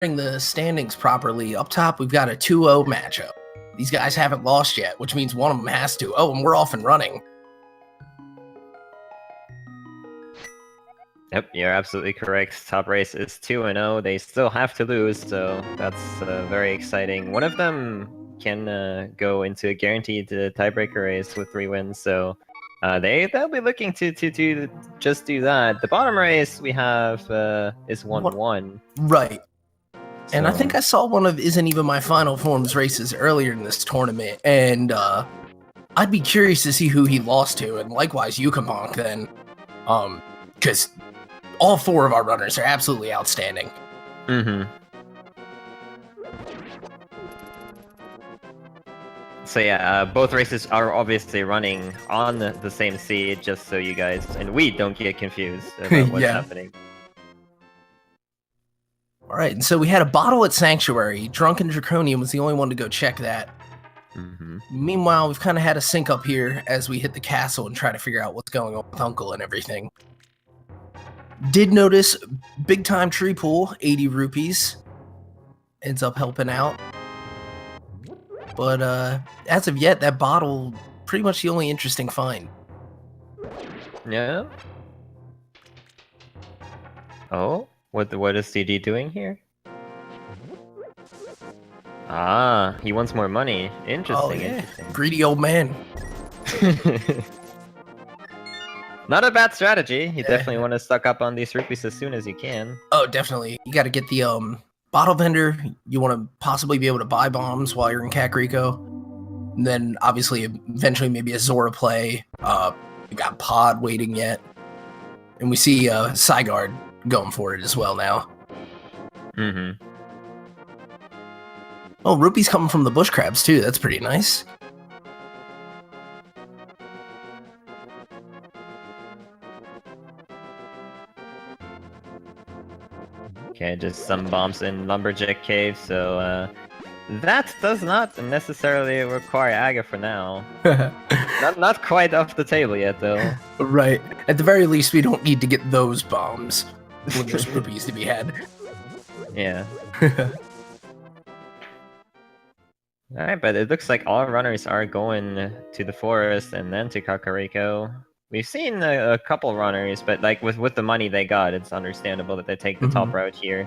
the standings properly, up top we've got a 2-0 matchup. These guys haven't lost yet, which means one of them has to. Oh, and we're off and running. Yep, you're absolutely correct. Top race is 2-0. They still have to lose, so that's very exciting. One of them can go into a guaranteed tiebreaker race with 3 wins, so they'll be looking to just do that. The bottom race we have is 1-1. Right. So... And I think I saw one of IsntEvenMyFinalForm's races earlier in this tournament, and I'd be curious to see who he lost to, and likewise Yukabonk then, because all 4 of our runners are absolutely outstanding. Mm-hmm. So yeah, both races are obviously running on the same seed, just so you guys and we don't get confused about what's happening. All right, and so we had a bottle at Sanctuary. DrunkenDraconian was the only one to go check that. Mm-hmm. Meanwhile, we've kind of had a sync up here as we hit the castle and try to figure out what's going on with Uncle and everything. Did notice big time tree pool, 80 rupees. Ends up helping out. But as of yet, that bottle, pretty much the only interesting find. Yeah. Oh, what is CD doing here? Ah, he wants more money. Interesting. Oh, yeah. Interesting. Greedy old man. Not a bad strategy. You definitely want to stock up on these rupees as soon as you can. Oh, definitely. You got to get the bottle vendor. You want to possibly be able to buy bombs while you're in Kakariko. And then, obviously, eventually maybe a Zora play. We got Pod waiting yet. And we see Psigarde going for it as well now. Mm-hmm. Oh, rupees coming from the bush crabs, too. That's pretty nice. Okay, just some bombs in Lumberjack Cave, so that does not necessarily require Aga for now. not quite off the table yet, though. Right. At the very least, we don't need to get those bombs when there's rupees to be had. Yeah. Alright, but it looks like all runners are going to the forest and then to Kakariko. We've seen a couple runners, but like with the money they got, it's understandable that they take the top route here.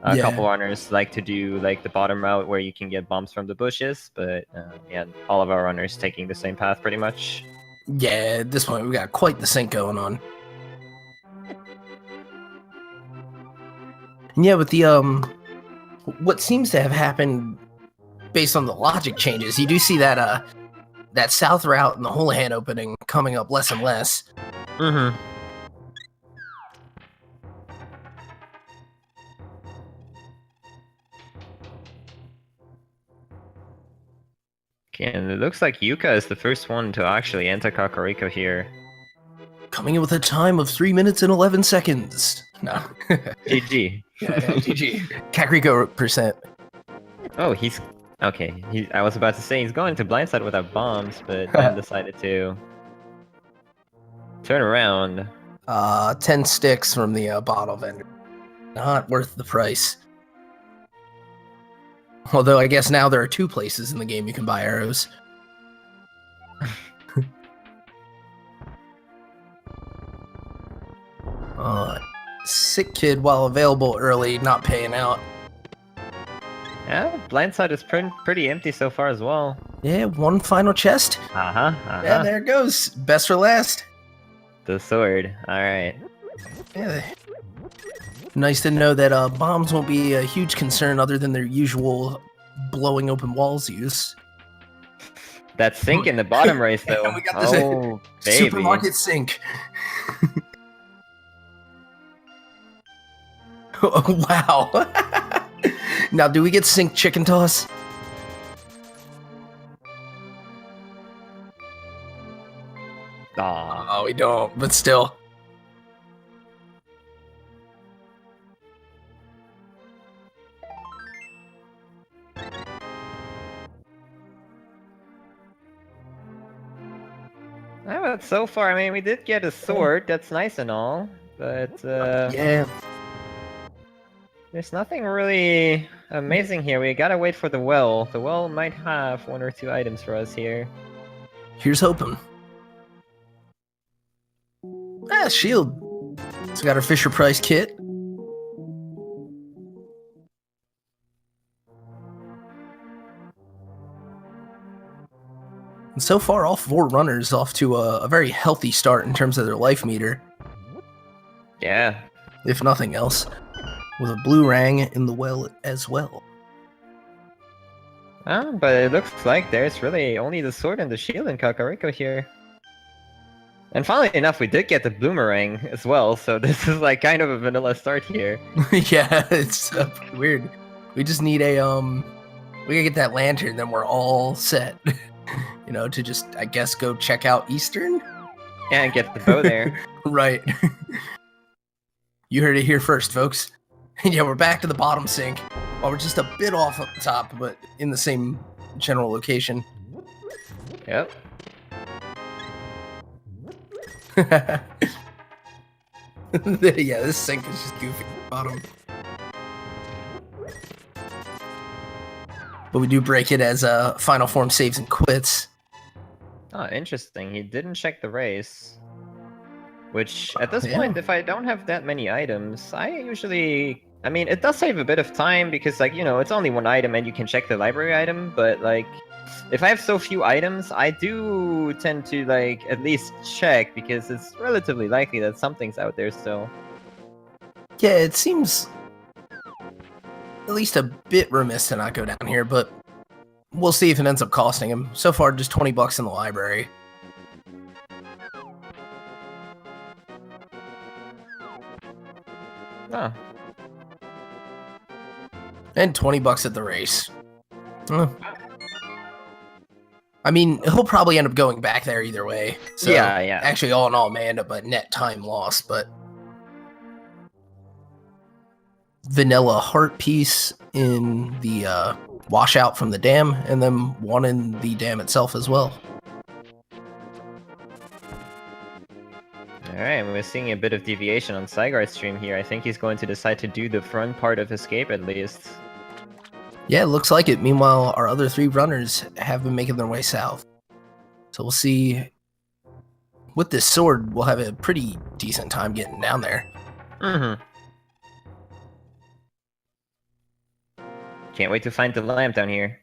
A couple runners like to do like the bottom route where you can get bombs from the bushes, but yeah, all of our runners taking the same path pretty much. Yeah, at this point we got quite the sync going on. And yeah, with the what seems to have happened based on the logic changes, you do see that that south route and the Houlihan opening coming up less and less. Mm-hmm. Okay, and it looks like Yuka is the first one to actually enter Kakariko here. Coming in with a time of 3 minutes and 11 seconds. No. GG. Yeah, GG. Kakariko percent. Oh, he's... Okay, I was about to say he's going to blindside without bombs, but then decided to turn around. 10 sticks from the bottle vendor. Not worth the price. Although I guess now there are 2 places in the game you can buy arrows. Sick kid while available early, not paying out. Yeah, blindside is pretty empty so far as well. Yeah, one final chest. Yeah, there it goes. Best for last. The sword. Alright. Yeah. Nice to know that bombs won't be a huge concern other than their usual blowing open walls use. That sink in the bottom race, though. We got this baby. Supermarket sink. Oh, wow. Now, do we get sink chicken toss? Aww. Oh, we don't, but still. But so far, I mean, we did get a sword. That's nice and all, but yeah. there There's nothing really amazing here. We gotta wait for the well. The well might have 1 or 2 items for us here. Here's hoping. Ah, shield. It's got our Fisher Price kit. And so far, all 4 runners off to a very healthy start in terms of their life meter. Yeah. If nothing else. With a blue rang in the well as well. But it looks like there's really only the sword and the shield in Kakariko here. And funnily enough, we did get the boomerang as well, so this is like kind of a vanilla start here. Yeah, it's pretty weird. We just need a, we gotta get that lantern, then we're all set. You know, to just, I guess, go check out Eastern? Yeah, and get the bow there. Right. You heard it here first, folks. Yeah, we're back to the bottom sink. Well, we're just a bit off at the top, but in the same general location. Yep. Yeah, this sink is just goofy at the bottom. But we do break it as final form saves and quits. Oh, interesting. He didn't check the race. Which, at this point, if I don't have that many items, I usually... I mean, it does save a bit of time, because, like, you know, it's only 1 item and you can check the library item, but, like, if I have so few items, I do tend to, like, at least check, because it's relatively likely that something's out there still. Yeah, it seems at least a bit remiss to not go down here, but we'll see if it ends up costing him. So far, just 20 bucks in the library. Oh. And 20 bucks at the race. I mean, he'll probably end up going back there either way. So yeah. Actually, all in all, may end up a net time loss, but... Vanilla heart piece in the washout from the dam, and then 1 in the dam itself as well. Alright, we're seeing a bit of deviation on Psigarde's stream here. I think he's going to decide to do the front part of Escape at least. Yeah, it looks like it. Meanwhile, our other 3 runners have been making their way south. So we'll see. With this sword, we'll have a pretty decent time getting down there. Mm-hmm. Can't wait to find the lamp down here.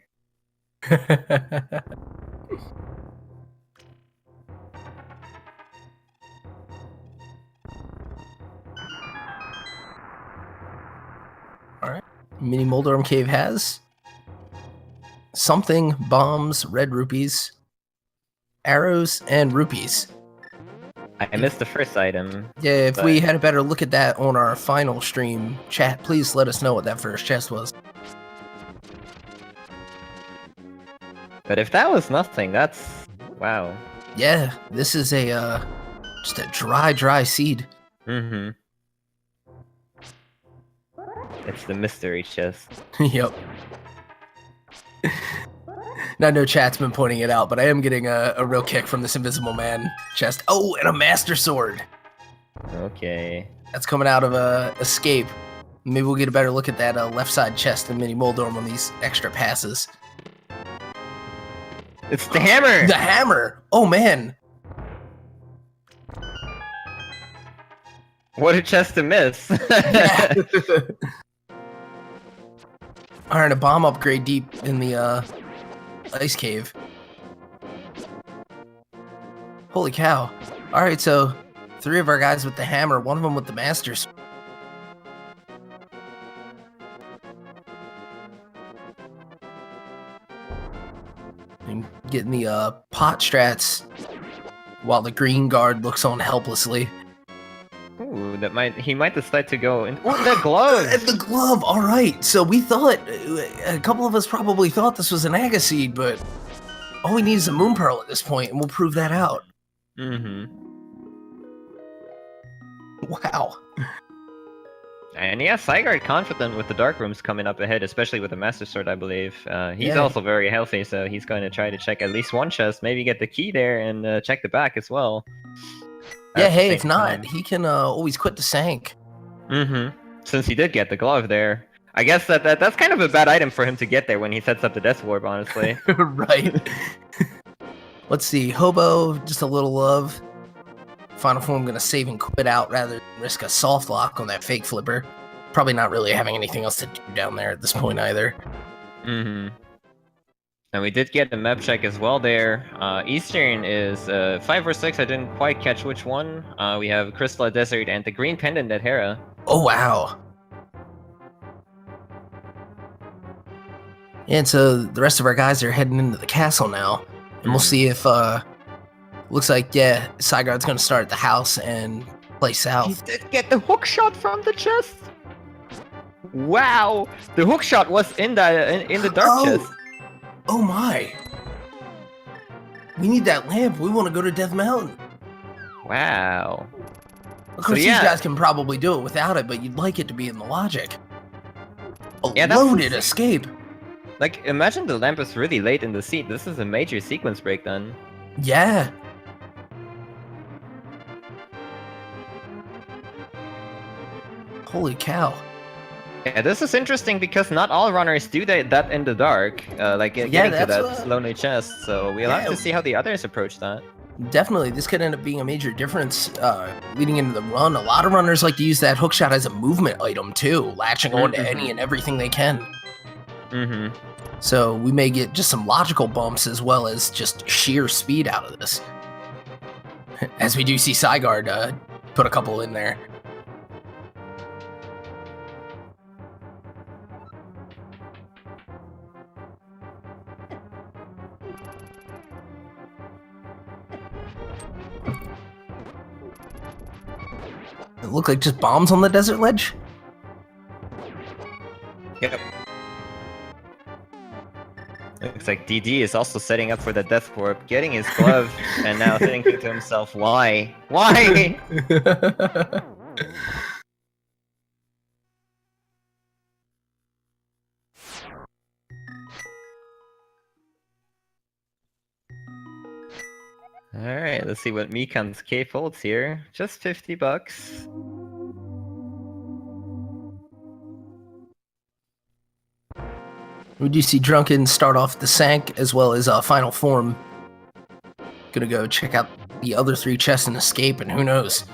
Alright. Mini Moldorm Cave has something, bombs, red rupees, arrows, and rupees. I missed the first item. Yeah, if we had a better look at that on our final stream, chat, please let us know what that first chest was. But if that was nothing, that's... wow. Yeah, this is a, just a dry seed. Mm-hmm. It's the mystery chest. Yep. Now, no chat's been pointing it out, but I am getting a real kick from this Invisible Man chest. Oh, and a Master Sword! Okay. That's coming out of Escape. Maybe we'll get a better look at that left side chest in Mini Moldorm on these extra passes. It's the hammer! The hammer! Oh, man! What a chest to miss! Yeah. Alright, a bomb upgrade deep in the ice cave. Holy cow. Alright, so 3 of our guys with the hammer, 1 of them with the Master Sword. And getting the pot strats while the green guard looks on helplessly. Ooh, he might decide to go in. Oh, the glove! The glove, alright. So we thought, a couple of us probably thought this was an Agaseed, but all we need is a Moon Pearl at this point, and we'll prove that out. Mm-hmm. Wow. And yeah, Psigarde confident with the Dark Rooms coming up ahead, especially with the Master Sword, I believe. He's also very healthy, so he's going to try to check at least 1 chest, maybe get the key there, and check the back as well. Yeah, hey, if not, he can always quit the sank. Mm-hmm. Since he did get the glove there. I guess that's kind of a bad item for him to get there when he sets up the Death Warp, honestly. Right. Let's see. Hobo, just a little love. Final Form gonna save and quit out rather than risk a soft lock on that fake flipper. Probably not really having anything else to do down there at this point either. Mm-hmm. And we did get a map check as well there. Eastern is 5 or 6, I didn't quite catch which one. We have Crystal Desert and the Green Pendant at Hera. Oh, wow. And so the rest of our guys are heading into the castle now. And we'll see if, looks like, yeah, Psigarde's going to start at the house and play south. He did get the hook shot from the chest! Wow! The hook shot was in the dark chest. Oh my. We need that lamp. We want to go to Death Mountain. Wow. Of course, these guys can probably do it without it, but you'd like it to be in the logic. A loaded escape. Like, imagine the lamp is really late in the seat. This is a major sequence break then. Yeah. Holy cow. Yeah, this is interesting because not all runners do that in the dark, like getting to that lonely chest, so we'll have to see how the others approach that. Definitely, this could end up being a major difference leading into the run. A lot of runners like to use that hookshot as a movement item too, latching on to any and everything they can. So we may get just some logical bumps as well as just sheer speed out of this. As we do see Psigarde put a couple in there. It looked like just bombs on the desert ledge? Yep. Looks like DD is also setting up for the Death Warp, getting his glove, and now thinking to himself, why? Why? Alright, let's see what Mikan's cape holds here. Just 50 bucks. We do see Drunken start off the Sank as well as Final Form. Gonna go check out the other 3 chests and escape, and who knows?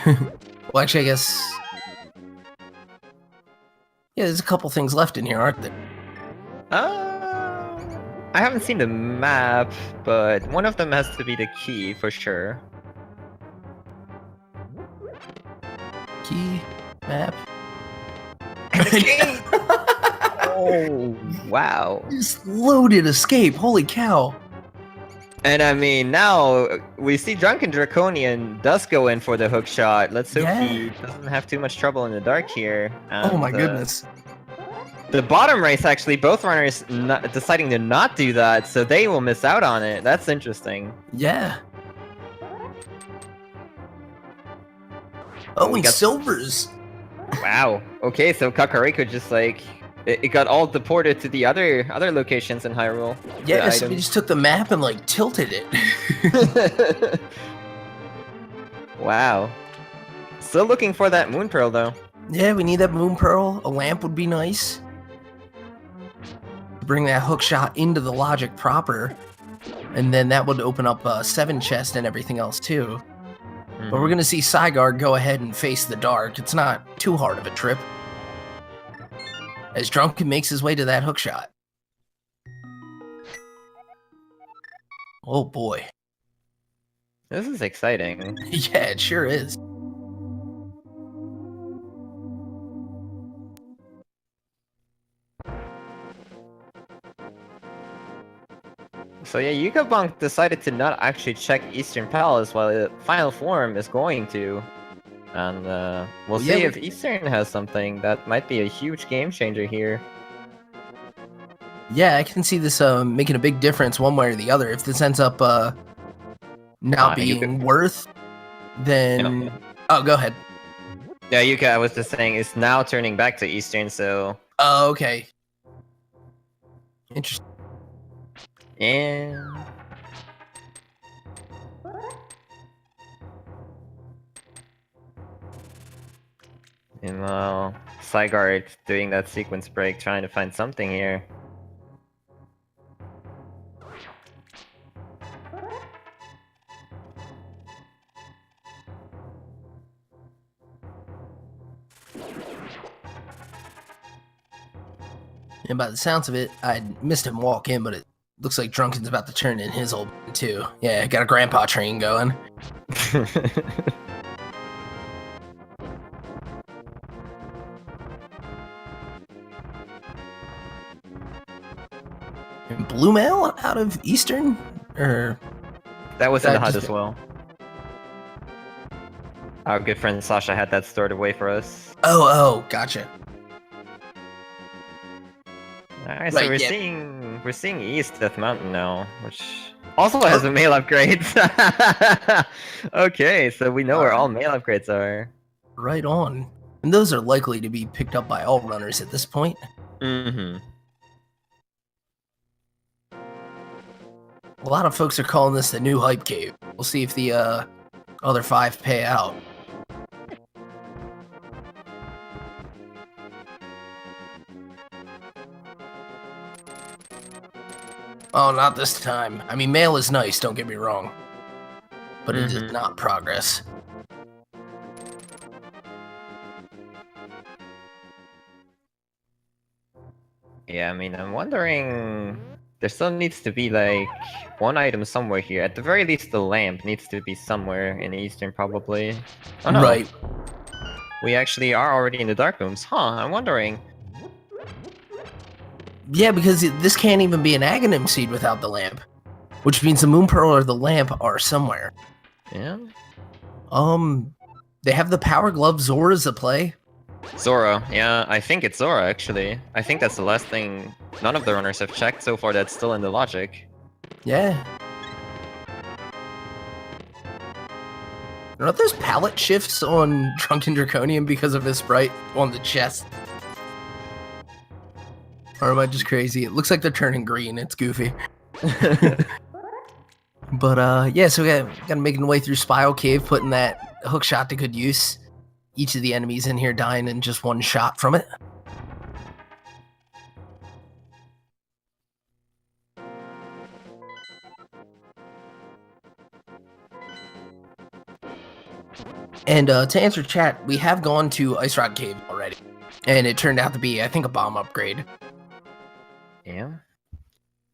Well, actually, I guess... Yeah, there's a couple things left in here, aren't there? I haven't seen the map, but one of them has to be the key for sure. Key, map. Oh, wow. Just loaded escape, holy cow. And I mean, now we see DrunkenDraconian does go in for the hook shot. Let's hope he doesn't have too much trouble in the dark here. And, oh my goodness. The bottom race, actually, both runners deciding to not do that, so they will miss out on it. That's interesting. Yeah. Oh, and silvers. Wow. Okay, so Kakariko just like it got all deported to the other locations in Hyrule. Yeah, so we just took the map and like tilted it. Wow. Still looking for that Moon Pearl though. Yeah, we need that Moon Pearl. A lamp would be nice. Bring that hook shot into the logic proper, and then that would open up 7 chests and everything else too. But we're gonna see Psigarde go ahead and face the dark. It's not too hard of a trip. As Drunken makes his way to that hook shot. Oh boy. This is exciting. Yeah, it sure is. So yeah, Yukabonk decided to not actually check Eastern Palace while the Final Form is going to. And we'll see if Eastern has something. That might be a huge game changer here. Yeah, I can see this making a big difference one way or the other. If this ends up not being worth, then... Oh, go ahead. Yeah, Yuka, I was just saying, it's now turning back to Eastern, so... Oh, okay. Interesting. And... Well, Psigarde doing that sequence break, trying to find something here. And by the sounds of it, I missed him walk in, but it looks like Drunken's about to turn in his old one too. Yeah, got a grandpa train going. And Blue Mail out of Eastern? Or That was in the That HUD just- as well. Our good friend Sasha had that stored away for us. oh, gotcha. Alright, so Right, we're yeah. seeing East Death Mountain now, which also has a mail upgrades. Okay, so we know where all mail upgrades are. Right on. And those are likely to be picked up by all runners at this point. Mm-hmm. A lot of folks are calling this the new hype cave. We'll see if the other 5 pay out. Oh, not this time. I mean, mail is nice, don't get me wrong. But it is not progress. Yeah, I mean, I'm wondering... There still needs to be, like, one item somewhere here. At the very least, the lamp needs to be somewhere in Eastern, probably. Oh, no. Right. We actually are already in the dark rooms. Huh, I'm wondering. Yeah, because this can't even be an Aghanim seed without the lamp. Which means the Moon Pearl or the lamp are somewhere. Yeah? They have the Power Glove Zora's a play. Zora. Yeah, I think it's Zora, actually. I think that's the last thing none of the runners have checked so far that's still in the logic. Yeah. Are those palette shifts on DrunkenDraconian because of his sprite on the chest? Or am I just crazy? It looks like they're turning green. It's goofy. But, yeah, so we got making the way through Spiral Cave, putting that hook shot to good use. Each of the enemies in here dying in just one shot from it. And to answer chat, we have gone to Ice Rock Cave already. And it turned out to be, I think, a bomb upgrade. Yeah.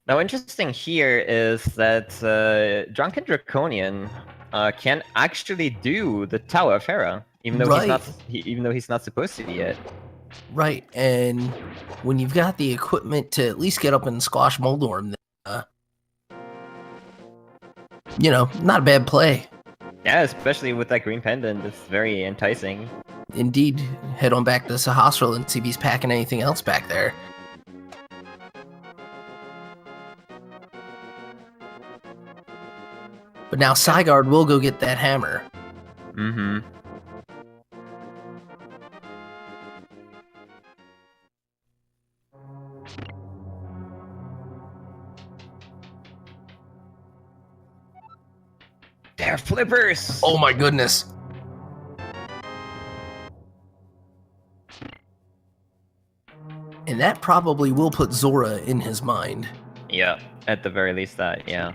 Now, interesting here is that DrunkenDraconian can actually do the Tower of Hera, even though he's not supposed to be yet. Right, and when you've got the equipment to at least get up and squash Moldorm, not a bad play. Yeah, especially with that green pendant, it's very enticing. Indeed, head on back to Sahasrahla and see if he's packing anything else back there. But now Psigarde will go get that hammer. Mm-hmm. They're flippers! Oh my goodness. And that probably will put Zora in his mind. Yeah, at the very least that, yeah.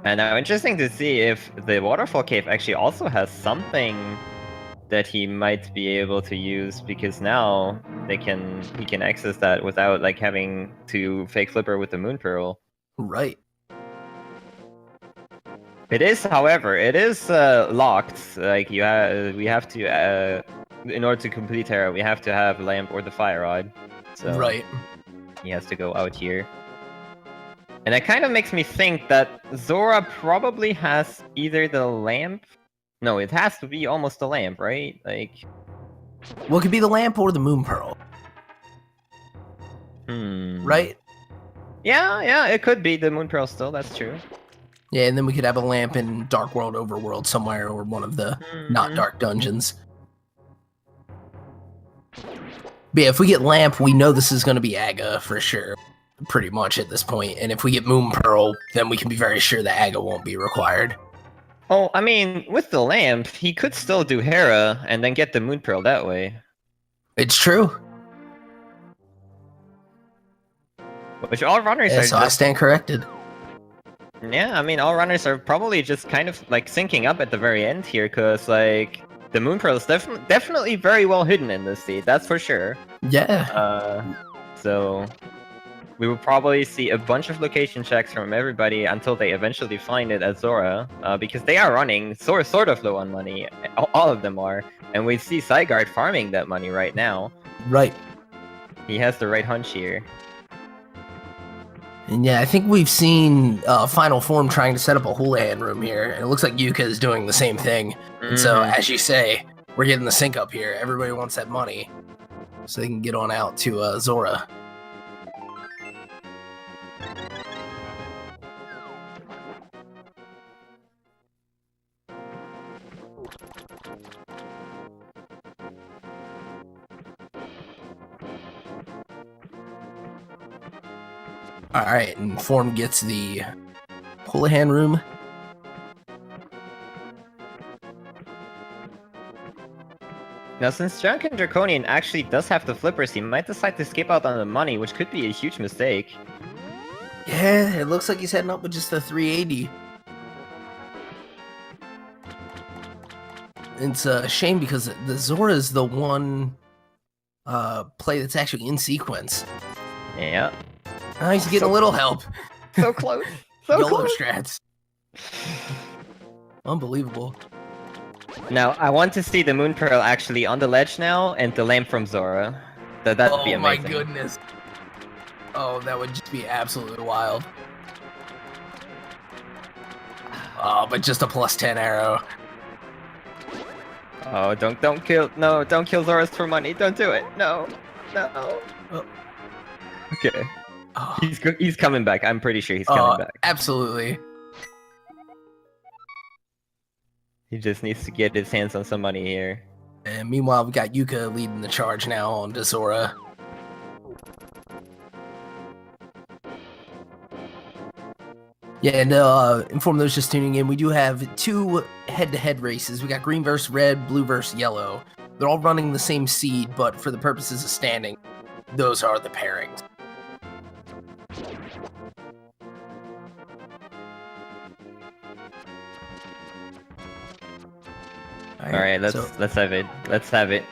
And now interesting to see if the Waterfall Cave actually also has something that he might be able to use, because now he can access that without like having to fake flipper with the Moon Pearl. Right. It is, however, locked. Like we have to, in order to complete Terra, we have to have Lamp or the Fire Rod. So Right. he has to go out here. And it kind of makes me think that Zora probably has either the lamp... No, it has to be almost the lamp, right? Like... Well, it could be the lamp or the Moon Pearl. Right? Yeah, it could be the Moon Pearl still, that's true. Yeah, and then we could have a lamp in Dark World Overworld somewhere, or one of the not dark dungeons. But yeah, if we get lamp, we know this is going to be Aga for sure. Pretty much at this point. And if we get Moon Pearl, then we can be very sure that Aga won't be required. Oh, I mean, with the lamp, he could still do Hera and then get the Moon Pearl that way. It's true. Which all runners Yeah, are so I just... stand corrected. Yeah, I mean, all runners are probably just kind of, like, syncing up at the very end here, because, like, the Moon Pearl is definitely very well hidden in this seed, that's for sure. Yeah. So... we will probably see a bunch of location checks from everybody until they eventually find it at Zora, because they are running sort of low on money. All of them are, and we see Psigarde farming that money right now. Right. He has the right hunch here. And yeah, I think we've seen Final Form trying to set up a Houlihan room here, and it looks like Yuka is doing the same thing. And so, as you say, we're getting the sync up here. Everybody wants that money, so they can get on out to Zora. Alright, and Form gets the Houlihan room. Now, since DrunkenDraconian actually does have the flippers, he might decide to skip out on the money, which could be a huge mistake. Yeah, it looks like he's heading up with just a 380. It's a shame because the Zora is the one play that's actually in sequence. Yeah. Oh, he's getting a little help. So close. So YOLO close. strats. Unbelievable. Now, I want to see the Moon Pearl actually on the ledge now, and the lamp from Zora. That'd be amazing. Oh my goodness. Oh, that would just be absolutely wild. Oh, but just a +10 arrow. Oh, don't kill Zora's for money. Don't do it. No. Oh. Okay. Oh. He's coming back. I'm pretty sure he's coming back. Absolutely. He just needs to get his hands on some money here. And meanwhile, we got Yuka leading the charge now on to Zora. Yeah, and inform those just tuning in, we do have 2 head-to-head races. We got green versus red, blue versus yellow. They're all running the same seed, but for the purposes of standing, those are the pairings. Alright, let's have it. Let's have it.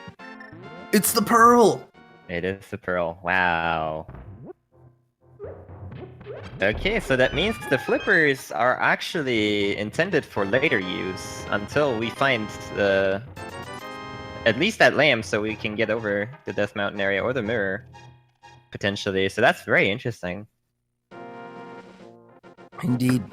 It's the pearl! It is the pearl. Wow. Okay, so that means the flippers are actually intended for later use until we find at least that lamp, so we can get over the Death Mountain area or the mirror potentially. So that's very interesting. Indeed.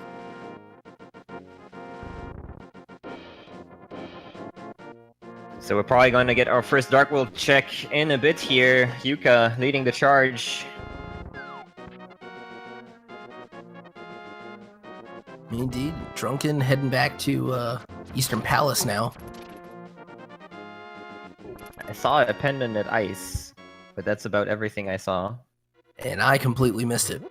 So we're probably going to get our first Dark World check in a bit here. Yuka leading the charge. Indeed. Drunken heading back to Eastern Palace now. I saw a pendant at ice, but that's about everything I saw. And I completely missed it.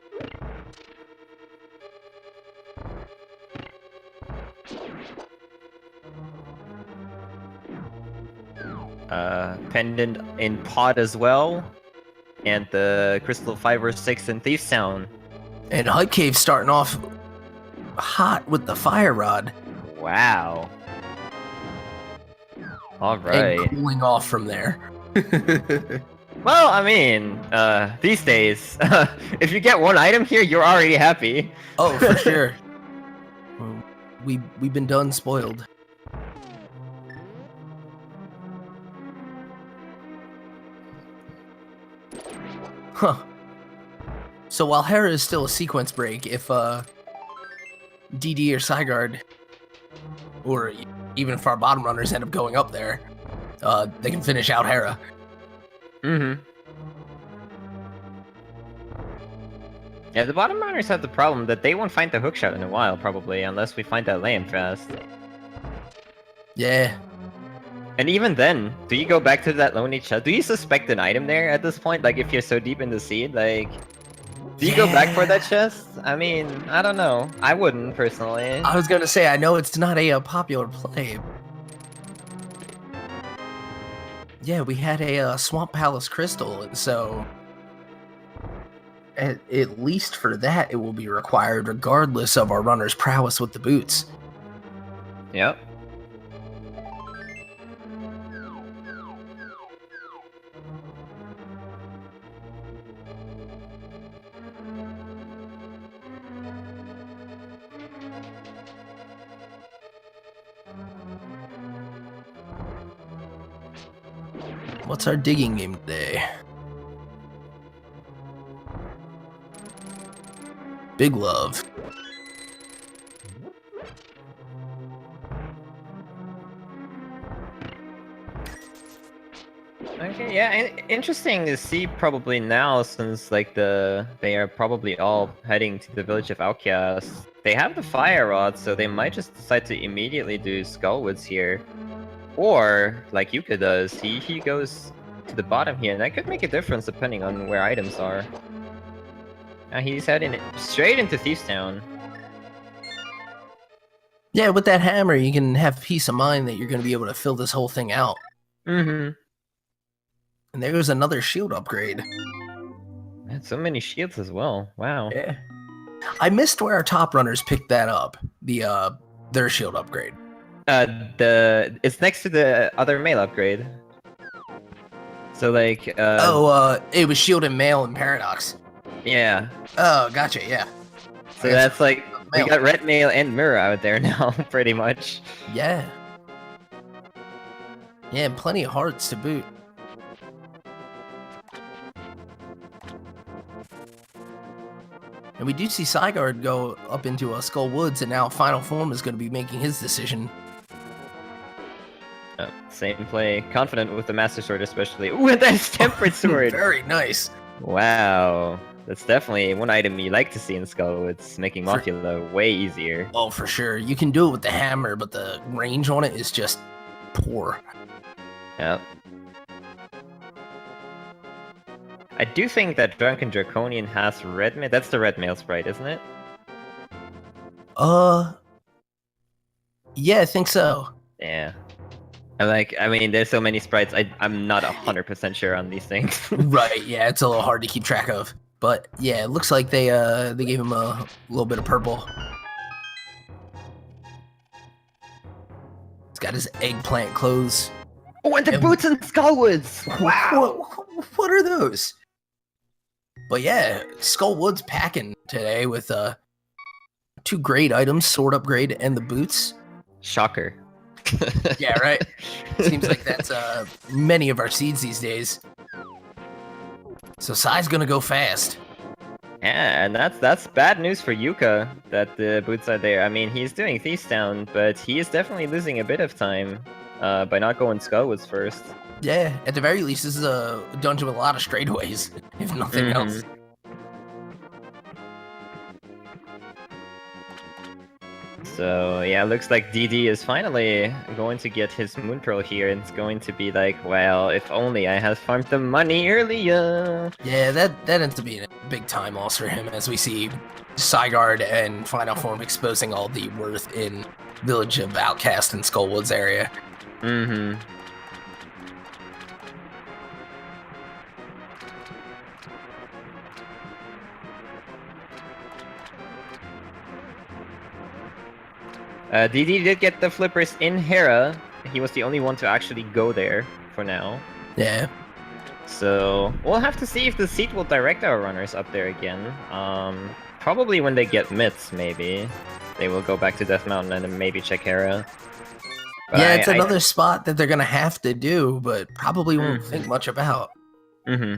Pendant in pot as well, and the Crystal 5 or 6 in Thief's Town. And Hut Cave starting off hot with the fire rod. Wow. Alright. And cooling off from there. Well, I mean, these days, if you get one item here, you're already happy. Oh, for sure. We've been done spoiled. Huh. So while Hera is still a sequence break, if DD or Psigarde, or even if our bottom runners end up going up there, they can finish out Hera. Mm-hmm. Yeah, the bottom runners have the problem that they won't find the hookshot in a while, probably, unless we find that lamp fast. Yeah. And even then, do you go back to that lonely chest? Do you suspect an item there at this point? Like, if you're so deep in the seed, like... Do you go back for that chest? I mean, I don't know. I wouldn't, personally. I was gonna say, I know it's not a popular play. Yeah, we had a Swamp Palace Crystal, and so at least for that, it will be required regardless of our runner's prowess with the boots. Yep. What's our digging game today? Big Love. Okay, yeah, interesting to see probably now, since like they are probably all heading to the village of Outcasts. They have the fire rod, so they might just decide to immediately do Skullwoods here. Or, like Yuka does, he goes to the bottom here, and that could make a difference depending on where items are. Now he's heading straight into Thieves Town. Yeah, with that hammer, you can have peace of mind that you're going to be able to fill this whole thing out. Mm-hmm. And there goes another shield upgrade. And so many shields as well. Wow. Yeah. I missed where our top runners picked that up. Their shield upgrade. It's next to the other mail upgrade. So like it was shield and mail and paradox. Yeah. Oh, gotcha, yeah. So that's like we got red mail and mirror out there now, pretty much. Yeah. Yeah, and plenty of hearts to boot. And we do see Psigarde go up into Skull Woods, and now Final Form is going to be making his decision. Same play. Confident with the Master Sword, especially. Ooh, that's Tempered Sword! Very nice. Wow. That's definitely one item you like to see in Skull. It's making Mafia way easier. Oh, for sure. You can do it with the hammer, but the range on it is just poor. Yep. I do think that DrunkenDraconian has red mail. That's the red mail sprite, isn't it? Yeah, I think so. Yeah. I mean, there's so many sprites, I'm not 100% sure on these things. Right, yeah, it's a little hard to keep track of. But yeah, it looks like they gave him a little bit of purple. He's got his eggplant clothes. Oh, and the boots and Skullwoods! Wow! What are those? But yeah, Skullwoods packing today with 2 great items, sword upgrade and the boots. Shocker. Yeah, right? Seems like that's many of our seeds these days. So Sai's gonna go fast. Yeah, and that's bad news for Yuka, that the boots are there. I mean, he's doing Thieves Town, but he is definitely losing a bit of time by not going Skullwoods first. Yeah, at the very least, this is a dungeon with a lot of straightaways, if nothing else. So yeah, looks like DD is finally going to get his Moon Pearl here, and it's going to be like, well, if only I had farmed the money earlier. Yeah, that ends up being a big time loss for him, as we see Psigarde and Final Form exposing all the worth in Village of Outcast and Skullwoods area. Mm-hmm. DD did get the flippers in Hera. He was the only one to actually go there for now. Yeah. So we'll have to see if the seat will direct our runners up there again. Probably when they get mitts, maybe. They will go back to Death Mountain and then maybe check Hera. But yeah, it's another spot that they're gonna have to do, but probably won't think much about. Mm-hmm.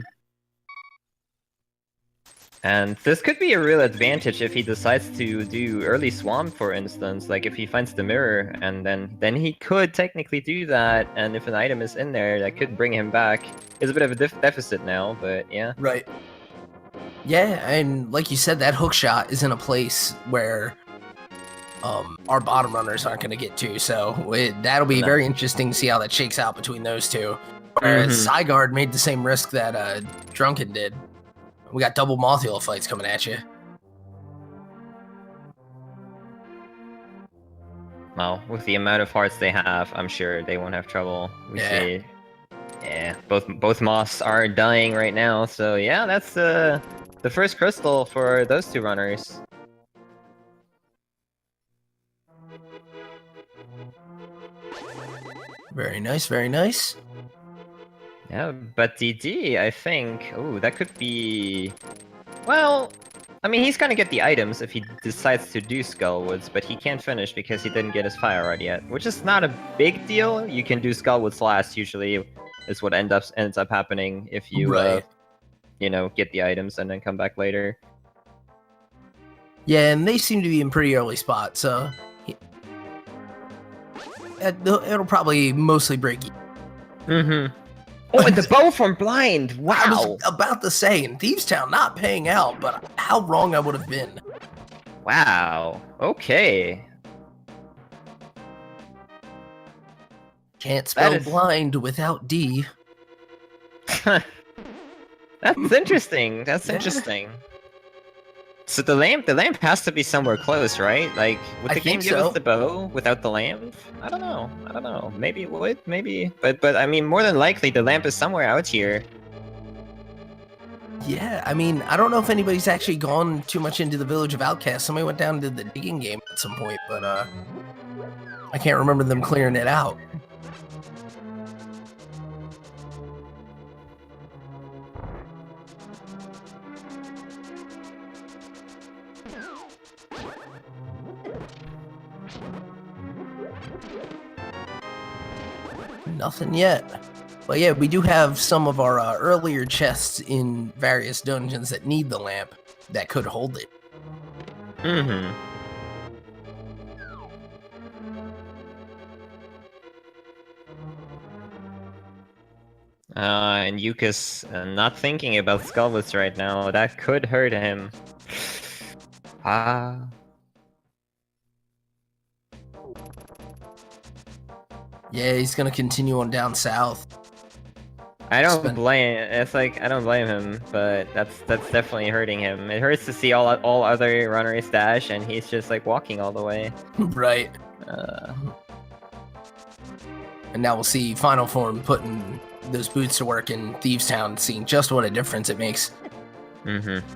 And this could be a real advantage if he decides to do early swamp, for instance. Like if he finds the mirror, and then he could technically do that. And if an item is in there, that could bring him back. It's a bit of a deficit now, but yeah. Right. Yeah, and like you said, that hook shot is in a place where our bottom runners aren't going to get to. So that'll be very interesting to see how that shakes out between those two. Whereas Psigarde made the same risk that Drunken did. We got double Mothula fights coming at you. Well, with the amount of hearts they have, I'm sure they won't have trouble. We see. Yeah, both moths are dying right now, so yeah, that's the first crystal for those two runners. Very nice, very nice. Yeah, but DD, I think... Ooh, that could be... Well, I mean, he's gonna get the items if he decides to do Skullwoods, but he can't finish because he didn't get his fire rod yet, which is not a big deal. You can do Skullwoods last, usually, is what ends up happening if you, you know, get the items and then come back later. Yeah, and they seem to be in pretty early spots, so... It'll probably mostly break even. Mm-hmm. Oh, and the bow from blind! Wow! I was about to say, in Thieves Town not paying out, but how wrong I would have been. Wow. Okay. Can't spell blind without D. That's interesting. That's interesting. So the lamp has to be somewhere close, right? Like, would the game give us the bow without the lamp? I don't know. Maybe it would, maybe. But I mean, more than likely, the lamp is somewhere out here. Yeah, I mean, I don't know if anybody's actually gone too much into the Village of Outcasts. Somebody went down to the digging game at some point, but I can't remember them clearing it out. Nothing yet. But yeah, we do have some of our earlier chests in various dungeons that need the lamp that could hold it. Mm-hmm. And Yuka's not thinking about Skullwoods right now. That could hurt him. Yeah, he's gonna continue on down south. I don't blame. It's like I don't blame him, but that's definitely hurting him. It hurts to see all other runners dash, and he's just like walking all the way. Right. And now we'll see Final Form putting those boots to work in Thieves Town, seeing just what a difference it makes. Mm-hmm.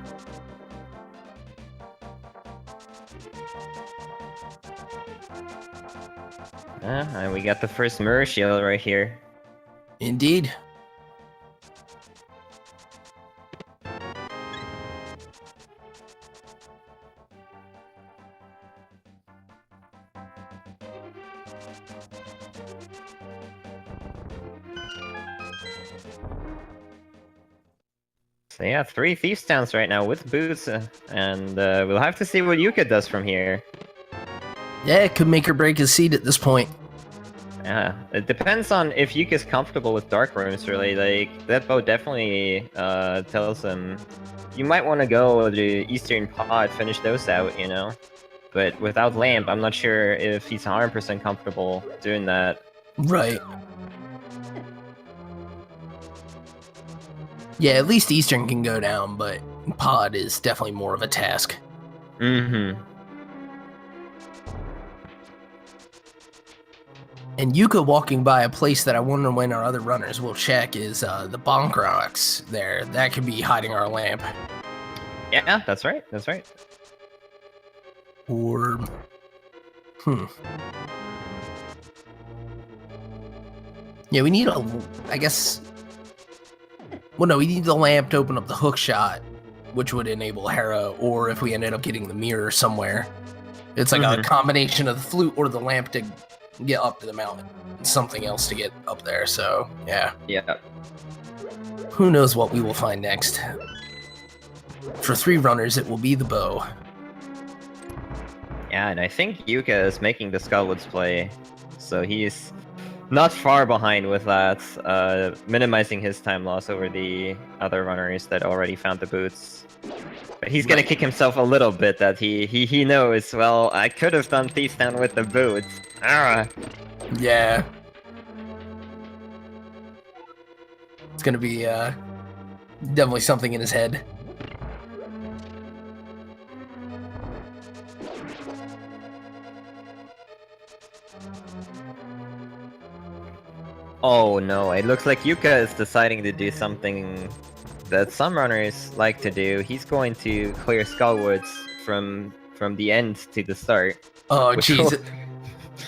And we got the first mirror shield right here. Indeed. So yeah, 3 Thieves Towns right now with boots, and we'll have to see what Yuka does from here. Yeah, it could make or break his seat at this point. Yeah, it depends on if Yuka's comfortable with dark rooms, really. Like, that bow definitely tells him you might want to go the Eastern Pod, finish those out, you know? But without Lamp, I'm not sure if he's 100% comfortable doing that. Right. Yeah, at least Eastern can go down, but Pod is definitely more of a task. Mm-hmm. And Yuka walking by a place that I wonder when our other runners will check is the Bonk Rocks there. That could be hiding our lamp. Yeah, that's right. That's right. Or... Yeah, we need a... I guess... Well, no, we need the lamp to open up the hook shot, which would enable Hera, or if we ended up getting the mirror somewhere. It's like a combination of the flute or the lamp to get up to the mountain. Something else to get up there, so, yeah. Yeah. Who knows what we will find next. For 3 runners, it will be the bow. Yeah, and I think Yuka is making the Skullwoods play, so he's not far behind with that, minimizing his time loss over the other runners that already found the boots. But he's gonna kick himself a little bit that he knows, well, I could have done Thieves Town with the boots. Yeah. It's gonna be definitely something in his head. Oh no, it looks like Yuka is deciding to do something that some runners like to do. He's going to clear Skullwoods from the end to the start. Oh, which jeez. will-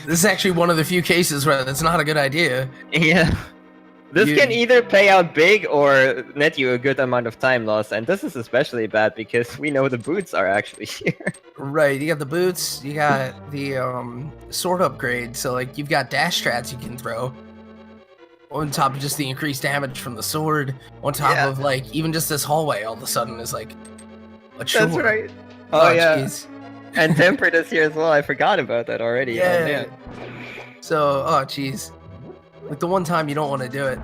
This is actually one of the few cases where that's not a good idea. Yeah. This You- can either pay out big or net you a good amount of time loss, and this is especially bad because we know the boots are actually here. Right, you got the boots, you got the sword upgrade, so like you've got dash strats you can throw. On top of just the increased damage from the sword, on top Yeah. of like even just this hallway all of a sudden is like a chore. That's right. Oh, yeah. jeez. And Tempered is here as well. I forgot about that already. Yeah. Oh, man. So, oh jeez. Like the one time you don't want to do it.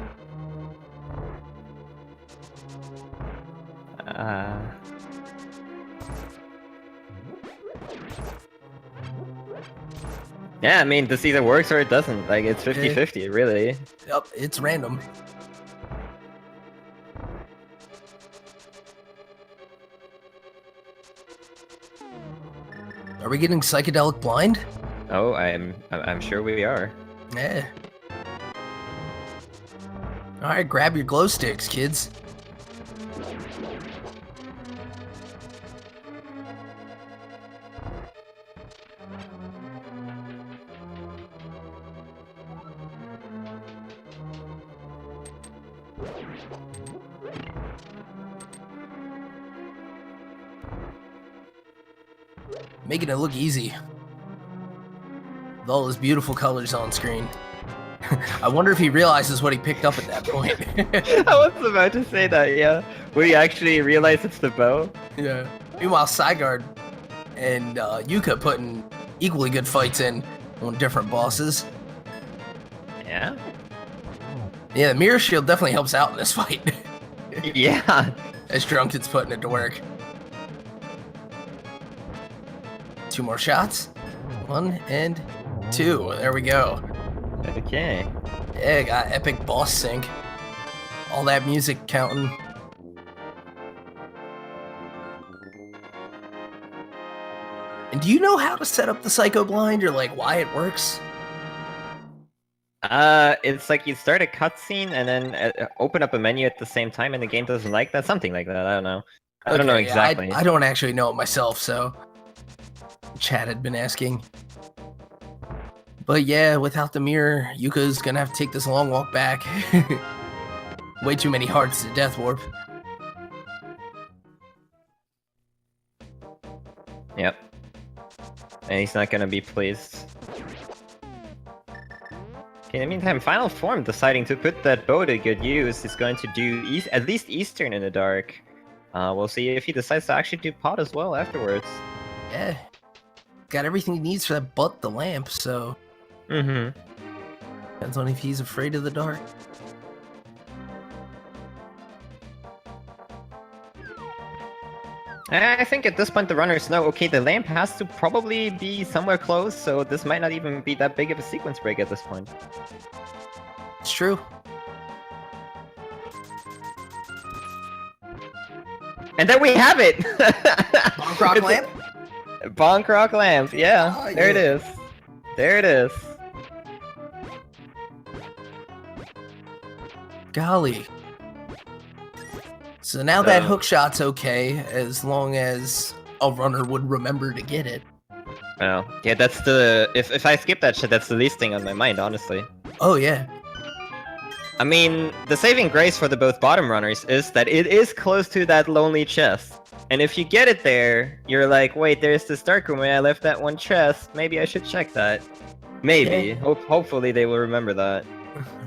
Yeah, I mean, this either works or it doesn't. Like, it's 50-50, really. Yep, it's random. Are we getting psychedelic blind? Oh, I'm sure we are. Yeah. Alright, grab your glow sticks, kids. Making it look easy. With all those beautiful colors on screen. I wonder if he realizes what he picked up at that point. I was about to say that, yeah. Will you actually realize it's the bow? Yeah. Meanwhile, Psigarde and Yuka putting equally good fights in on different bosses. Yeah? Yeah, the mirror shield definitely helps out in this fight. Yeah. As Drunken's putting it to work. 2 more shots. 1 and 2. There we go. Okay. Yeah, got epic boss sync. All that music counting. And do you know how to set up the Psycho Blind or like why it works? It's like you start a cutscene and then open up a menu at the same time and the game doesn't like that. Something like that, I don't know. I don't know Okay, yeah, exactly. I don't actually know it myself, so Chad had been asking. But yeah, without the mirror, Yuka's gonna have to take this long walk back. Way too many hearts to Death Warp. Yep. And he's not gonna be pleased. Okay, in the meantime, Final Form deciding to put that bow to good use is going to do at least Eastern in the dark. We'll see if he decides to actually do pot as well afterwards. Yeah. Got everything he needs for that but the lamp, so Mm-hmm. depends on if he's afraid of the dark. I think at this point the runners know, okay, the lamp has to probably be somewhere close, so this might not even be that big of a sequence break at this point. It's true. And then we have it! Bonk Rock It's a- Lamp? Bonk Rock Lamp, yeah. Oh, there it yeah. is. There it is. Golly. So now that So- hook shot's okay, as long as a runner would remember to get it. Oh, yeah, that's the... If I skip that shit, that's the least thing on my mind, honestly. Oh yeah. I mean, the saving grace for the both bottom runners is that it is close to that lonely chest. And if you get it there, you're like, wait, there's this dark room where I left that one chest. Maybe I should check that. Maybe. Yeah. Hopefully they will remember that.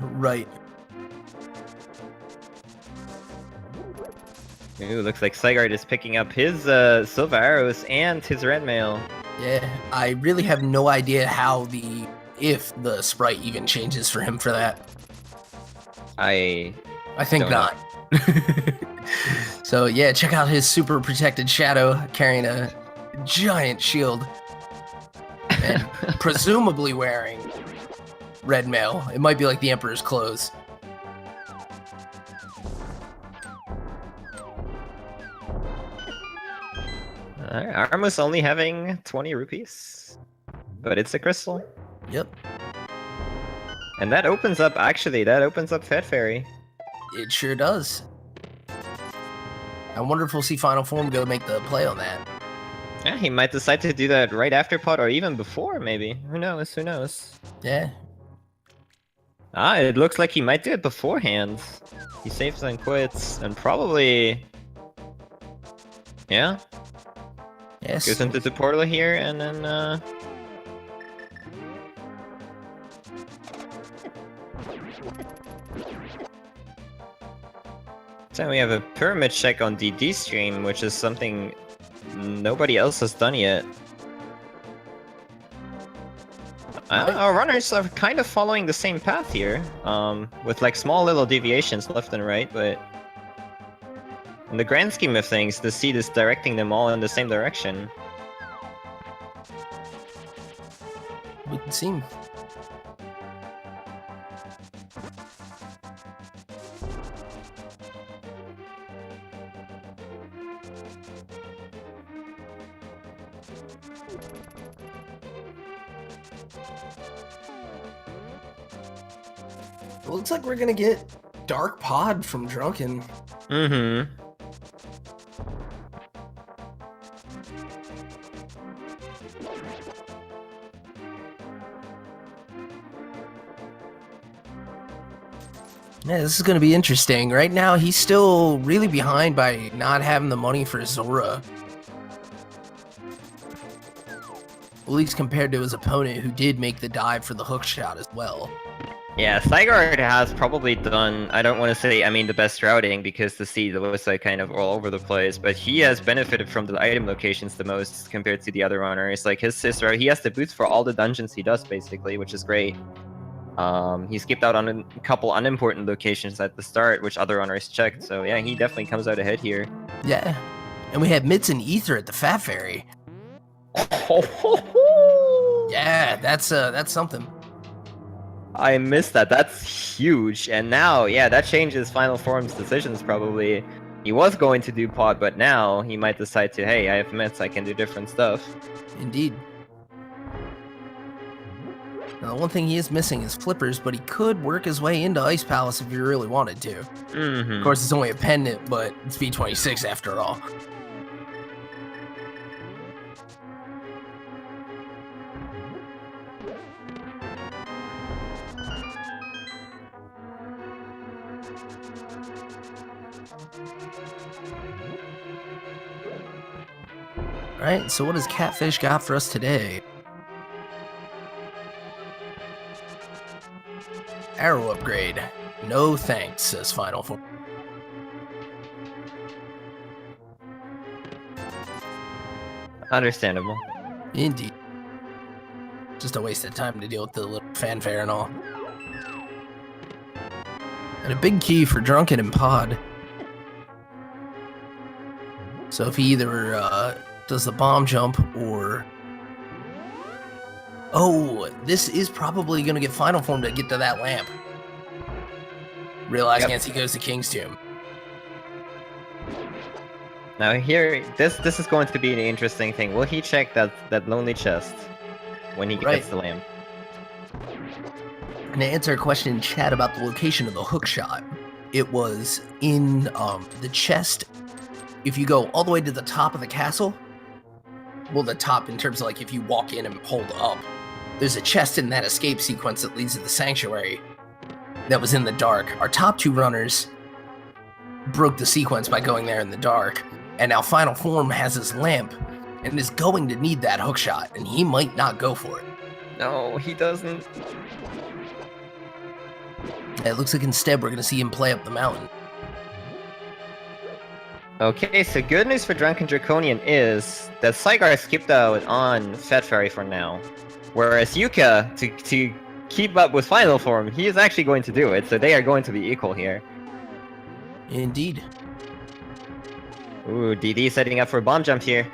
Right. Ooh, looks like Psigarde is picking up his silver arrows and his red mail. Yeah. I really have no idea how if the sprite even changes for him for that. I think Don't not. So yeah, check out his super protected shadow carrying a giant shield and presumably wearing red mail. It might be like the Emperor's clothes. Arma's only having 20 rupees, but it's a crystal. Yep. And that opens up, actually, that opens up Fat Fairy. It sure does. I wonder if we'll see Final Form go make the play on that. Yeah, he might decide to do that right after pot or even before, maybe. Who knows, who knows? Yeah. Ah, it looks like he might do it beforehand. He saves and quits, and probably... Yeah? Yes. Goes into the portal here, and then, So we have a pyramid check on DD stream, which is something nobody else has done yet. Our runners are kind of following the same path here, with like small little deviations left and right, but in the grand scheme of things, the seed is directing them all in the same direction. Would seem. It looks like we're gonna get Dark Pod from Drunken. Mm-hmm. Yeah, this is going to be interesting. Right now, he's still really behind by not having the money for Zora. At least compared to his opponent, who did make the dive for the hook shot as well. Yeah, Psigarde has probably done, I don't want to say, I mean, the best routing, because the seed was like kind of all over the place, but he has benefited from the item locations the most compared to the other runners. Like his sister, he has the boots for all the dungeons he does, basically, which is great. He skipped out on a couple unimportant locations at the start, which other runners checked, so yeah, he definitely comes out ahead here. Yeah, and we had Mitts and Ether at the Fat Fairy. Yeah, that's something. I missed that. That's huge. And now, yeah, that changes Final Form's decisions probably. He was going to do pot, but now he might decide to, hey, I have mitts, I can do different stuff. Indeed. Now, the one thing he is missing is flippers, but he could work his way into Ice Palace if he really wanted to. Mm-hmm. Of course, it's only a pendant, but it's V26 after all. Alright, so what has Catfish got for us today? Arrow upgrade. No thanks, says Final Form. Understandable. Indeed. Just a waste of time to deal with the little fanfare and all. And a big key for Drunken and Pod. So if he either does the bomb jump or... Oh, this is probably going to get Final Form to get to that lamp. Realizing as he goes to King's Tomb. Now here, this is going to be an interesting thing. Will he check that lonely chest when he gets the lamp? And to answer a question in chat about the location of the hook shot, it was in the chest. If you go all the way to the top of the castle, well, the top in terms of like if you walk in and hold up, there's a chest in that escape sequence that leads to the sanctuary that was in the dark. Our top two runners broke the sequence by going there in the dark, and now Final Form has his lamp and is going to need that hook shot, and he might not go for it. No, he doesn't. It looks like instead we're going to see him play up the mountain. Okay, so good news for DrunkenDraconian is that Psigarde skipped out on Fat Fairy for now. Whereas Yuka, to keep up with Final Form, he is actually going to do it, so they are going to be equal here. Indeed. Ooh, DD setting up for a bomb jump here.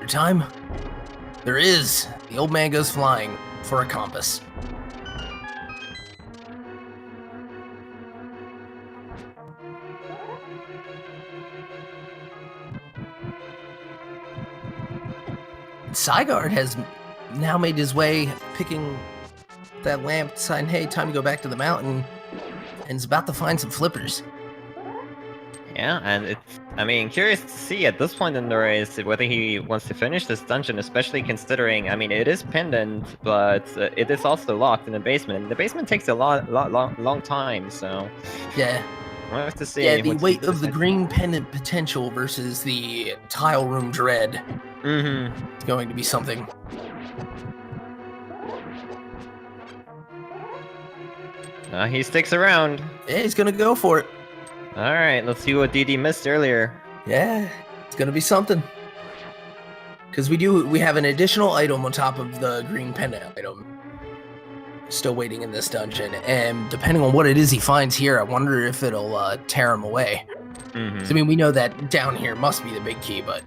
Time? There is. The old man goes flying for a compass. Psigarde has now made his way, picking that lamp, deciding, hey, time to go back to the mountain, and is about to find some flippers. Yeah, and it's, I mean, curious to see at this point in the race whether he wants to finish this dungeon, especially considering, I mean, it is pendant, but it is also locked in the basement. And the basement takes a long time, so... Yeah. We'll have to see. Yeah, the weight of the green pendant potential versus the tile room dread. It's going to be something. He sticks around. Yeah, he's gonna go for it. Alright, let's see what DD missed earlier. Yeah, it's gonna be something. Because we have an additional item on top of the green pendant item. Still waiting in this dungeon, and depending on what it is he finds here, I wonder if it'll tear him away. So, I mean, we know that down here must be the big key, but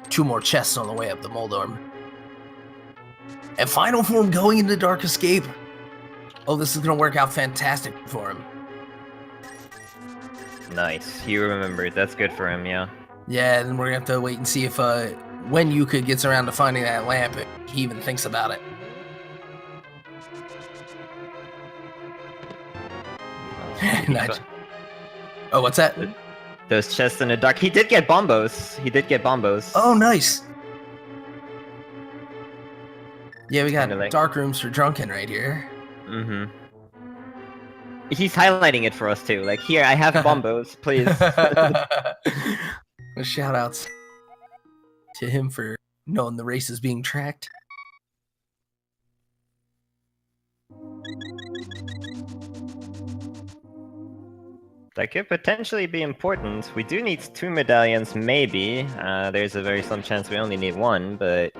2 more chests on the way up the Moldorm. And final form going into Dark Escape. Oh, this is gonna work out fantastic for him. Nice, he remembered. That's good for him, yeah. Yeah, and we're gonna have to wait and see if when Yuka gets around to finding that lamp, if he even thinks about it. Nice. Oh, what's that? Those chests in the dark. He did get bombos. Oh, nice. Yeah, we got like... dark rooms for Drunken right here. He's highlighting it for us too. Like, here, I have bombos, please. Shout outs to him for knowing the race is being tracked. That could potentially be important. We do need 2 medallions, maybe. There's a very slim chance we only need 1, but...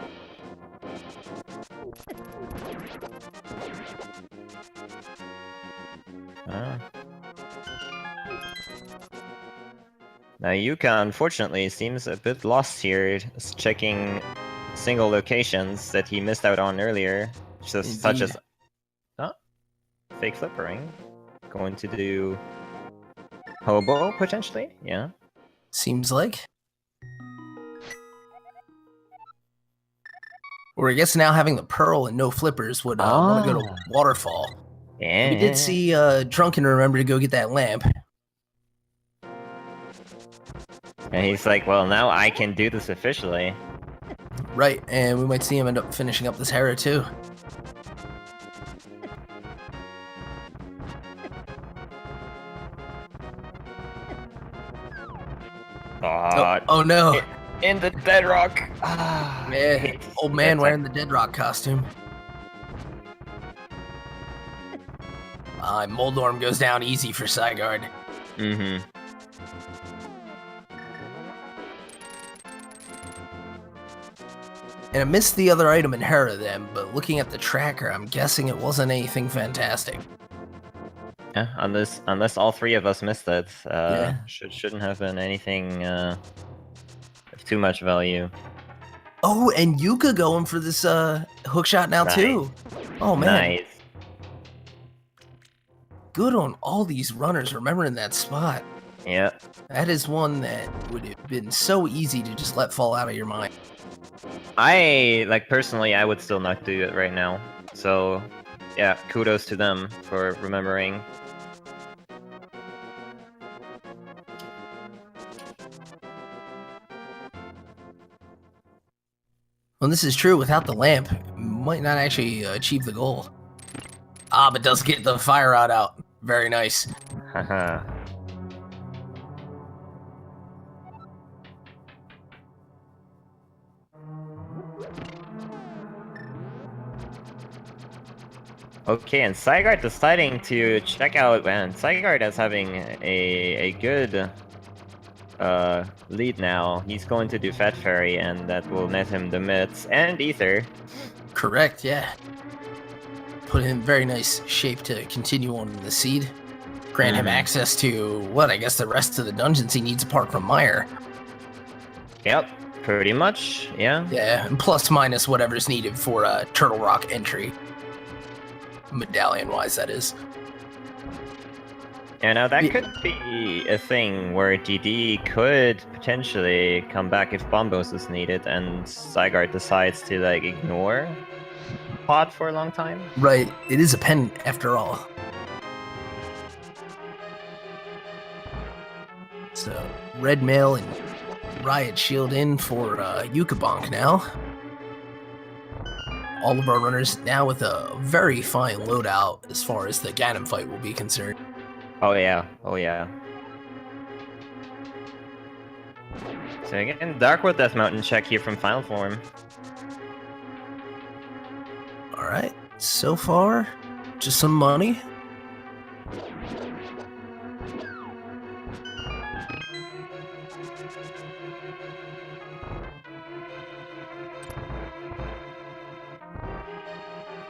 Now Yuka, unfortunately, seems a bit lost here, checking single locations that he missed out on earlier, such as... Fake flippering. Going to do... Hobo, potentially? Yeah. Seems like. Or I guess now having the pearl and no flippers would want to go to Waterfall. Yeah. We did see Drunken remember to go get that lamp. And he's like, well, now I can do this officially. Right, and we might see him end up finishing up this Hera too. Oh no! In the Deadrock! Man, old man wearing the Deadrock costume. Moldorm goes down easy for Psigarde. And I missed the other item in Hera then, but looking at the tracker, I'm guessing it wasn't anything fantastic. Yeah, unless all 3 of us missed it, shouldn't have been anything of too much value. Oh, and Yuka going for this hookshot now too. Oh man. Nice. Good on all these runners remembering that spot. Yeah. That is one that would have been so easy to just let fall out of your mind. Personally, I would still not do it right now. So, yeah, kudos to them for remembering. Well, this is true. Without the lamp, might not actually achieve the goal. But does get the fire rod out. Very nice. Haha. Okay, and Psigarde deciding to check out, man, Psigarde is having a good lead now. He's going to do Fat Fairy, and that will net him the mitts and Ether. Correct, yeah. Put him in very nice shape to continue on the seed. Grant him access to, what, I guess the rest of the dungeons he needs apart from Mire. Yep, pretty much, yeah. Yeah, and plus minus whatever's needed for a Turtle Rock entry. Medallion-wise, that is. Yeah, now that could be a thing where DD could potentially come back if Bombos is needed, and Psigarde decides to, like, ignore pod for a long time. Right, it is a pen after all. So, Red Mail and Riot Shield in for Yukabonk now. All of our runners now with a very fine loadout as far as the Ganon fight will be concerned. Oh yeah, oh yeah. So again, Darkwood Death Mountain check here from Final Form. Alright, so far, just some money.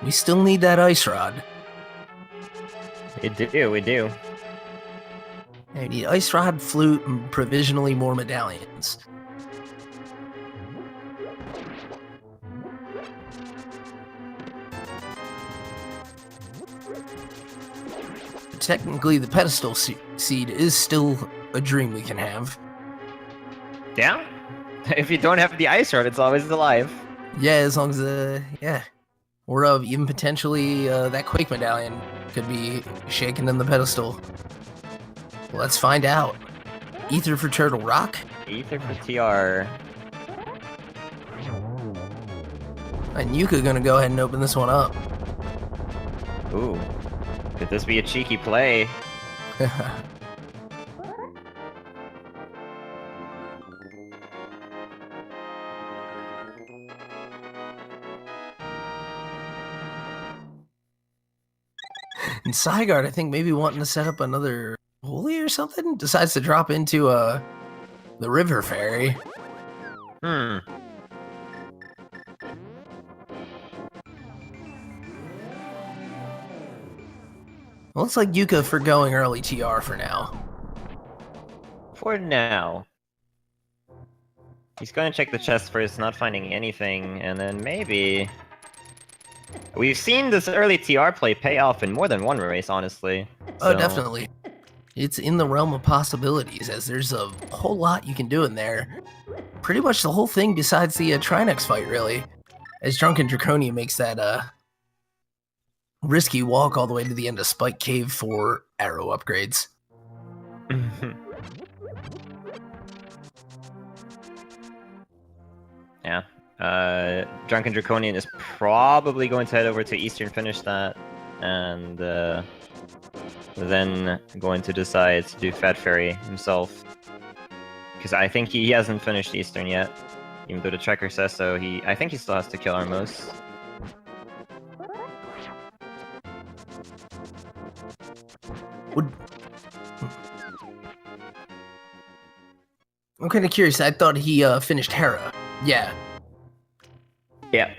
We still need that ice rod. We do, we do. We need ice rod, flute, and provisionally more medallions. Technically, the pedestal seed is still a dream we can have. Yeah? If you don't have the ice rod, it's always alive. Yeah, as long as, yeah. Or even potentially that Quake medallion could be shaken in the pedestal. Let's find out. Ether for Turtle Rock. Ether for TR. And Yuka gonna go ahead and open this one up. Ooh. Could this be a cheeky play? And Psigarde, I think, maybe wanting to set up another holy or something, decides to drop into the river ferry. Hmm. Looks like Yuka forgoing early TR for now. For now. He's gonna check the chest first, not finding anything, and then maybe... We've seen this early TR play pay off in more than one race, honestly. Oh, So- definitely. It's in the realm of possibilities, as there's a whole lot you can do in there. Pretty much the whole thing besides the Trinex fight, really. As DrunkenDraconian makes that risky walk all the way to the end of Spike Cave for arrow upgrades. Yeah. DrunkenDraconian is probably going to head over to Eastern, finish that, and then going to decide to do Fat Fairy himself. Because I think he hasn't finished Eastern yet, even though the tracker says so. I think he still has to kill Armos. I'm kind of curious. I thought he finished Hera. Yeah. Yeah.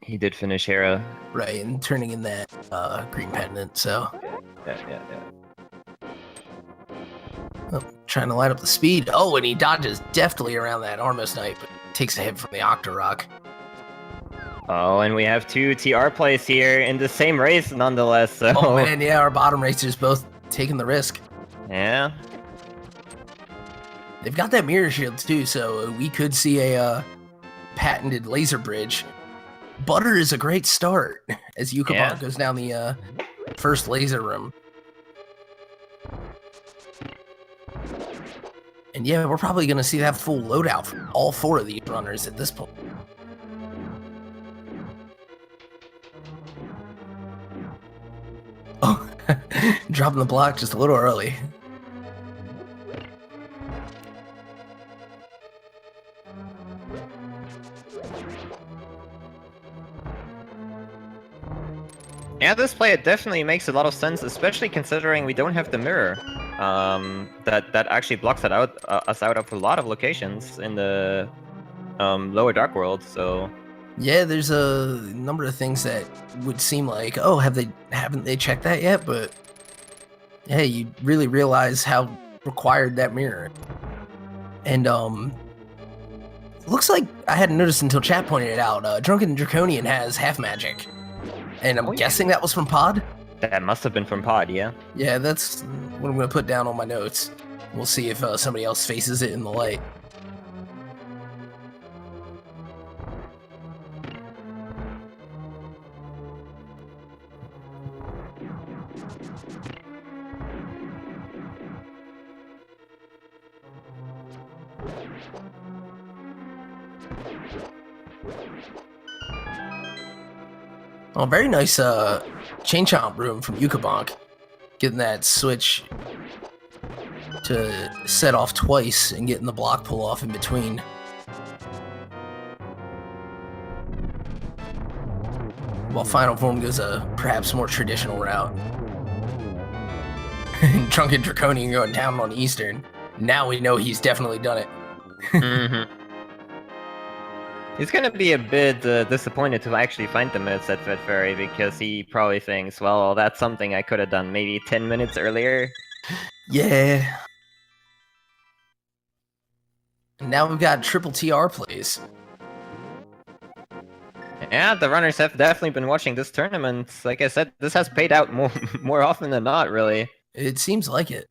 He did finish Hera. Right, and turning in that green pendant, so... Yeah. Oh, trying to light up the speed. Oh, and he dodges deftly around that Armos Knight, but takes a hit from the Octorok. Oh, and we have two TR plays here in the same race, nonetheless, so... Oh man, yeah, our bottom racers both taking the risk. Yeah. They've got that mirror shield too, so we could see a patented laser bridge. Butter is a great start, as Yukabonk goes down the first laser room. And yeah, we're probably going to see that full loadout from all four of these runners at this point. Oh, dropping the block just a little early. Yeah, this play, it definitely makes a lot of sense, especially considering we don't have the mirror. That actually blocks us out of a lot of locations in the lower Dark World, so... Yeah, there's a number of things that would seem like, oh, haven't they checked that yet? But hey, you really realize how required that mirror. And looks like I hadn't noticed until chat pointed it out. DrunkenDraconian has half magic, and I'm guessing that was from Pod. That must have been from Pod, yeah. Yeah, that's what I'm gonna put down on my notes. We'll see if somebody else faces it in the light. Oh, very nice chain chomp room from Yukabonk. Getting that switch to set off twice and getting the block pull off in between. While Final Form goes a perhaps more traditional route. DrunkenDraconian going down on Eastern. Now we know he's definitely done it. Mm-hmm. He's gonna be a bit disappointed to actually find the modes at Vet Fairy because he probably thinks, well, that's something I could have done maybe 10 minutes earlier. Yeah. Now we've got triple TR plays. Yeah, the runners have definitely been watching this tournament. Like I said, this has paid out more often than not, really. It seems like it.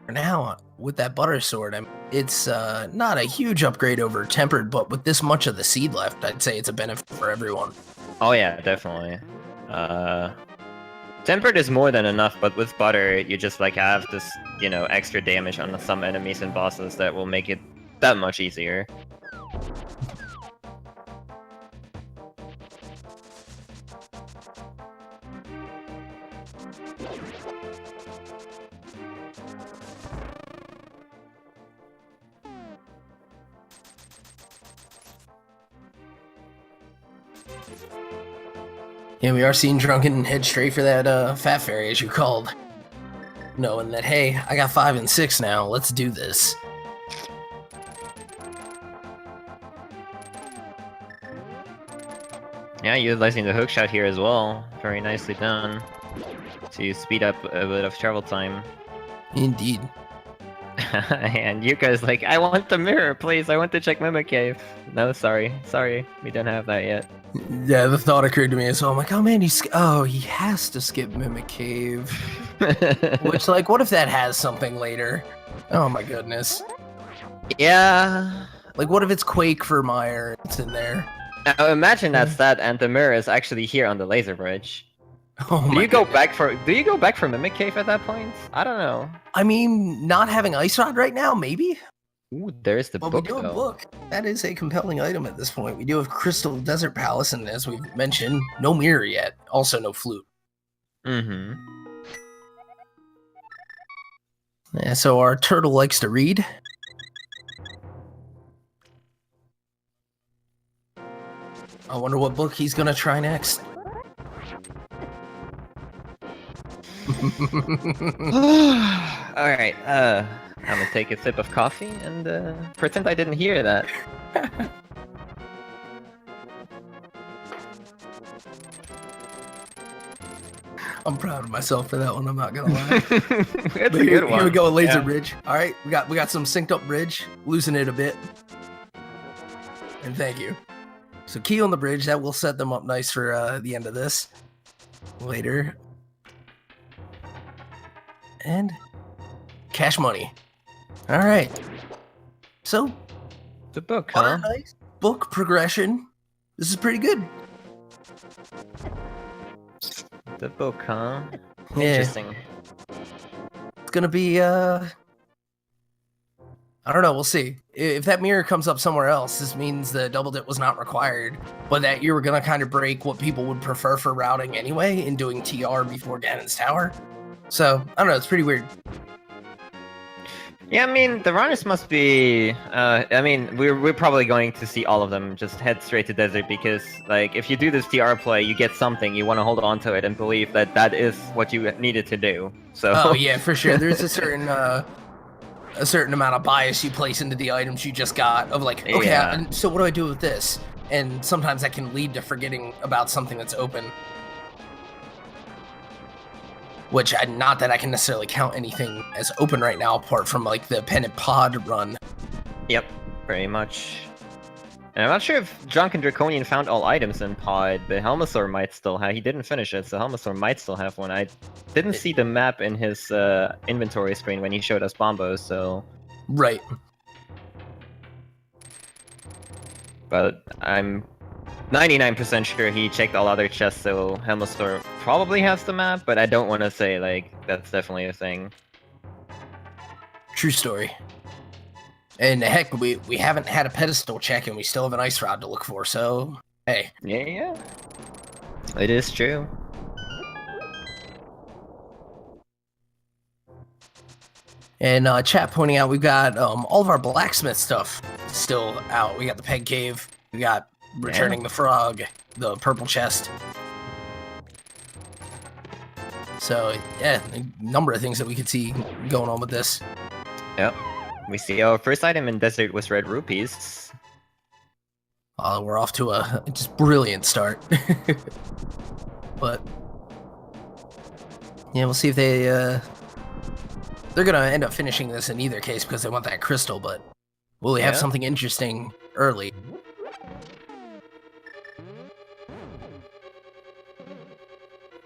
For now, with that butter sword, it's not a huge upgrade over tempered, but with this much of the seed left, I'd say it's a benefit for everyone. Oh yeah, definitely. Tempered is more than enough, but with butter, you just like have this, you know, extra damage on some enemies and bosses that will make it that much easier. Yeah, we are seeing Drunken head straight for that Fat Fairy, as you called. Knowing that, hey, I got 5 and 6 now, let's do this. Yeah, utilizing the hookshot here as well. Very nicely done. To speed up a bit of travel time. Indeed. And Yuka's like, I want the mirror, please, I want to check Mimic Cave. No, sorry, we don't have that yet. Yeah, the thought occurred to me, so I'm like, oh man, he has to skip Mimic Cave. Which, like, what if that has something later? Oh my goodness. Yeah. Like, what if it's Quake for Meyer? It's in there. Now imagine that's that, and the mirror is actually here on the laser bridge. Oh do my you go goodness. back for? Do you go back for Mimic Cave at that point? I don't know. I mean, not having Ice Rod right now, maybe? Ooh, there's the Well, book, we do have though. a book. That is a compelling item at this point. We do have Crystal Desert Palace, and as we've mentioned, no mirror yet. Also, no flute. Mm-hmm. Yeah, so our turtle likes to read. I wonder what book he's gonna try next. Alright, I'm gonna take a sip of coffee and pretend I didn't hear that. I'm proud of myself for that one, I'm not gonna lie. That's a good one. Here we go, Laser Yeah. Bridge. Alright, we got some synced up bridge. Loosen it a bit. And thank you. So key on the bridge, that will set them up nice for the end of this. Later. And cash money. Alright. So The book, huh? nice book progression. This is pretty good. The book, huh? Yeah. Interesting. It's gonna be I don't know, we'll see. If that mirror comes up somewhere else, this means the double dip was not required, but that you were gonna kind of break what people would prefer for routing anyway in doing TR before Ganon's Tower. So, I don't know, it's pretty weird. Yeah, I mean, the runners must be... I mean, we're probably going to see all of them just head straight to Desert because, like, if you do this TR play, you get something, you want to hold on to it and believe that that is what you needed to do, so... Oh yeah, for sure. There's a certain amount of bias you place into the items you just got of like, okay, Yeah. and so what do I do with this? And sometimes that can lead to forgetting about something that's open. Which, not that I can necessarily count anything as open right now, apart from like the Pennant Pod run. Yep, pretty much. And I'm not sure if DrunkenDraconian found all items in Pod, but Helmasaur might still have. He didn't finish it, so Helmasaur might still have one. I didn't see the map in his inventory screen when he showed us Bombos, so... Right. But I'm 99% sure he checked all other chests, so Helmasaur probably has the map, but I don't want to say, like, that's definitely a thing. True story. And heck, we haven't had a pedestal check, and we still have an ice rod to look for. So hey, Yeah. It is true. And chat pointing out we've got all of our blacksmith stuff still out. We got the peg cave, we got returning the frog, the purple chest. So yeah, a number of things that we could see going on with this. Yep. We see our first item in desert was red rupees. We're off to a just brilliant start. But yeah, we'll see if they're gonna end up finishing this in either case because they want that crystal, but will we have something interesting early?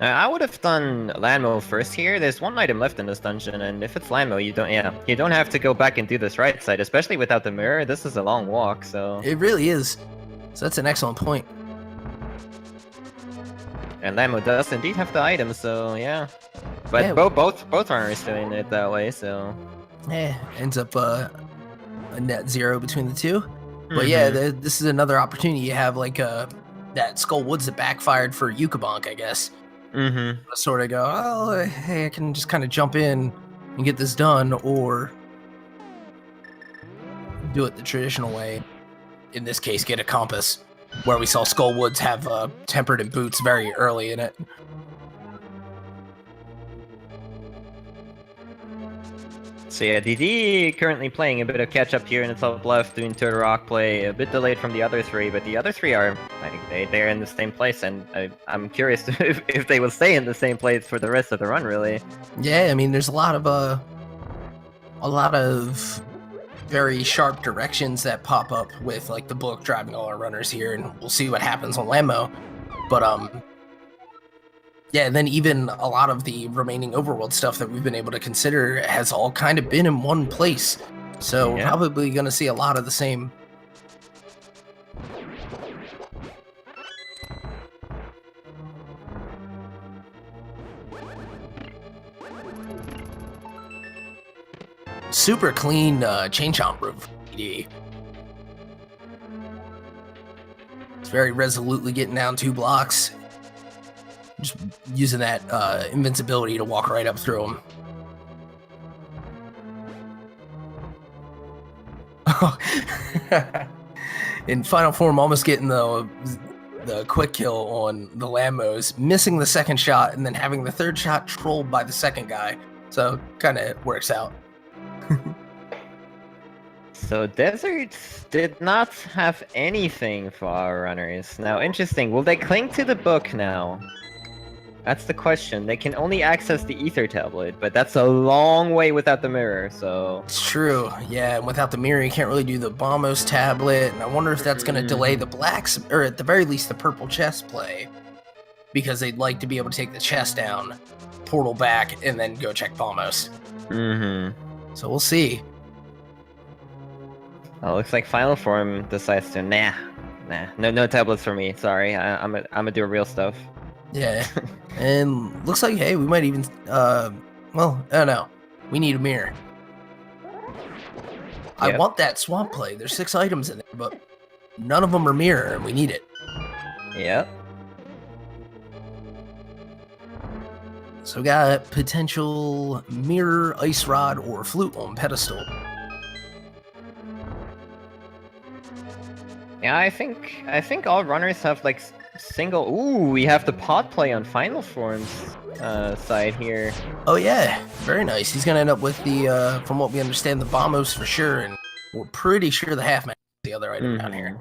I would have done landmill first here. There's one item left in this dungeon, and if it's landmill, you don't have to go back and do this right side, especially without the mirror. This is a long walk, so it really is. So that's an excellent point. And landmill does indeed have the item, so yeah. But Yeah. both runners doing it that way, so Ends up a net zero between the two. But yeah, this is another opportunity. You have like that Skull Woods that backfired for Yukabonk, I guess. Sort of go, oh, hey, I can just kind of jump in and get this done, or do it the traditional way. In this case, get a compass, where we saw Skull Woods have tempered and boots very early in it. So yeah, DD currently playing a bit of catch up here in the top left, doing Turtle Rock play, a bit delayed from the other three, but the other three are, I think they're in the same place, and I'm curious if they will stay in the same place for the rest of the run, really. Yeah, I mean, there's a lot of very sharp directions that pop up with like the book driving all our runners here, and we'll see what happens on Lambo. But yeah, and then even a lot of the remaining overworld stuff that we've been able to consider has all kind of been in one place. So we're probably going to see a lot of the same. Super clean chain chomp roof. It's very resolutely getting down 2 blocks. Just using that invincibility to walk right up through them. In final form, almost getting the quick kill on the Lambos, missing the second shot, and then having the third shot trolled by the second guy. So kind of works out. So deserts did not have anything for our runners. Now, interesting. Will they cling to the book now? That's the question. They can only access the ether tablet, but that's a long way without the mirror, so... It's true, yeah, and without the mirror, you can't really do the Bombos tablet, and I wonder if that's going to delay the blacks, or at the very least, the purple chest play, because they'd like to be able to take the chest down, portal back, and then go check Bombos. So we'll see. Oh, looks like Final Form decides to, no tablets for me, sorry, I'm gonna do real stuff. Yeah, and looks like, hey, we might even, well, I don't know. We need a mirror. I want that swamp play. There's 6 items in there, but none of them are mirror, and we need it. Yep. So we got potential mirror, ice rod, or flute on pedestal. Yeah, I think all runners have like single. Ooh, we have the pod play on Final Form's side here. Oh yeah, very nice. He's gonna end up with the, from what we understand, the Bombos for sure, and we're pretty sure the half man is the other item down here.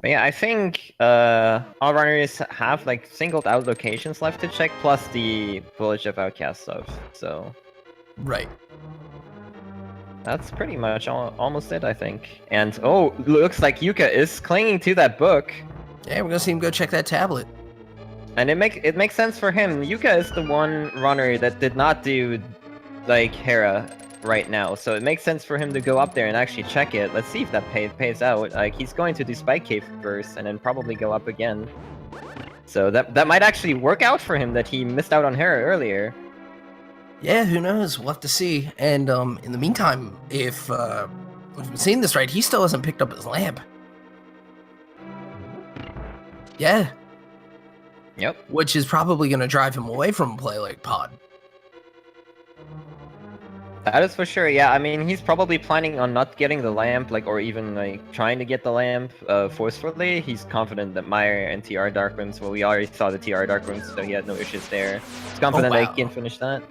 But yeah, I think all runners have like singled out locations left to check, plus the Village of Outcast stuff. So right. That's pretty much almost it, I think. And oh, looks like Yuka is clinging to that book. Yeah, we're gonna see him go check that tablet. And it makes sense for him. Yuka is the one runner that did not do like Hera right now, so it makes sense for him to go up there and actually check it. Let's see if that pays out. Like he's going to do Spike Cave first, and then probably go up again. So that might actually work out for him that he missed out on Hera earlier. Yeah, who knows? We'll have to see. And in the meantime, if I'm seeing this right, he still hasn't picked up his lamp. Yeah. Yep. Which is probably going to drive him away from a play like Pod. That is for sure. Yeah, I mean, he's probably planning on not getting the lamp, like, or even like trying to get the lamp forcefully. He's confident that Meyer and TR Dark Runes. Well, we already saw the TR Dark Runes, so he had no issues there. He's confident that he can finish that.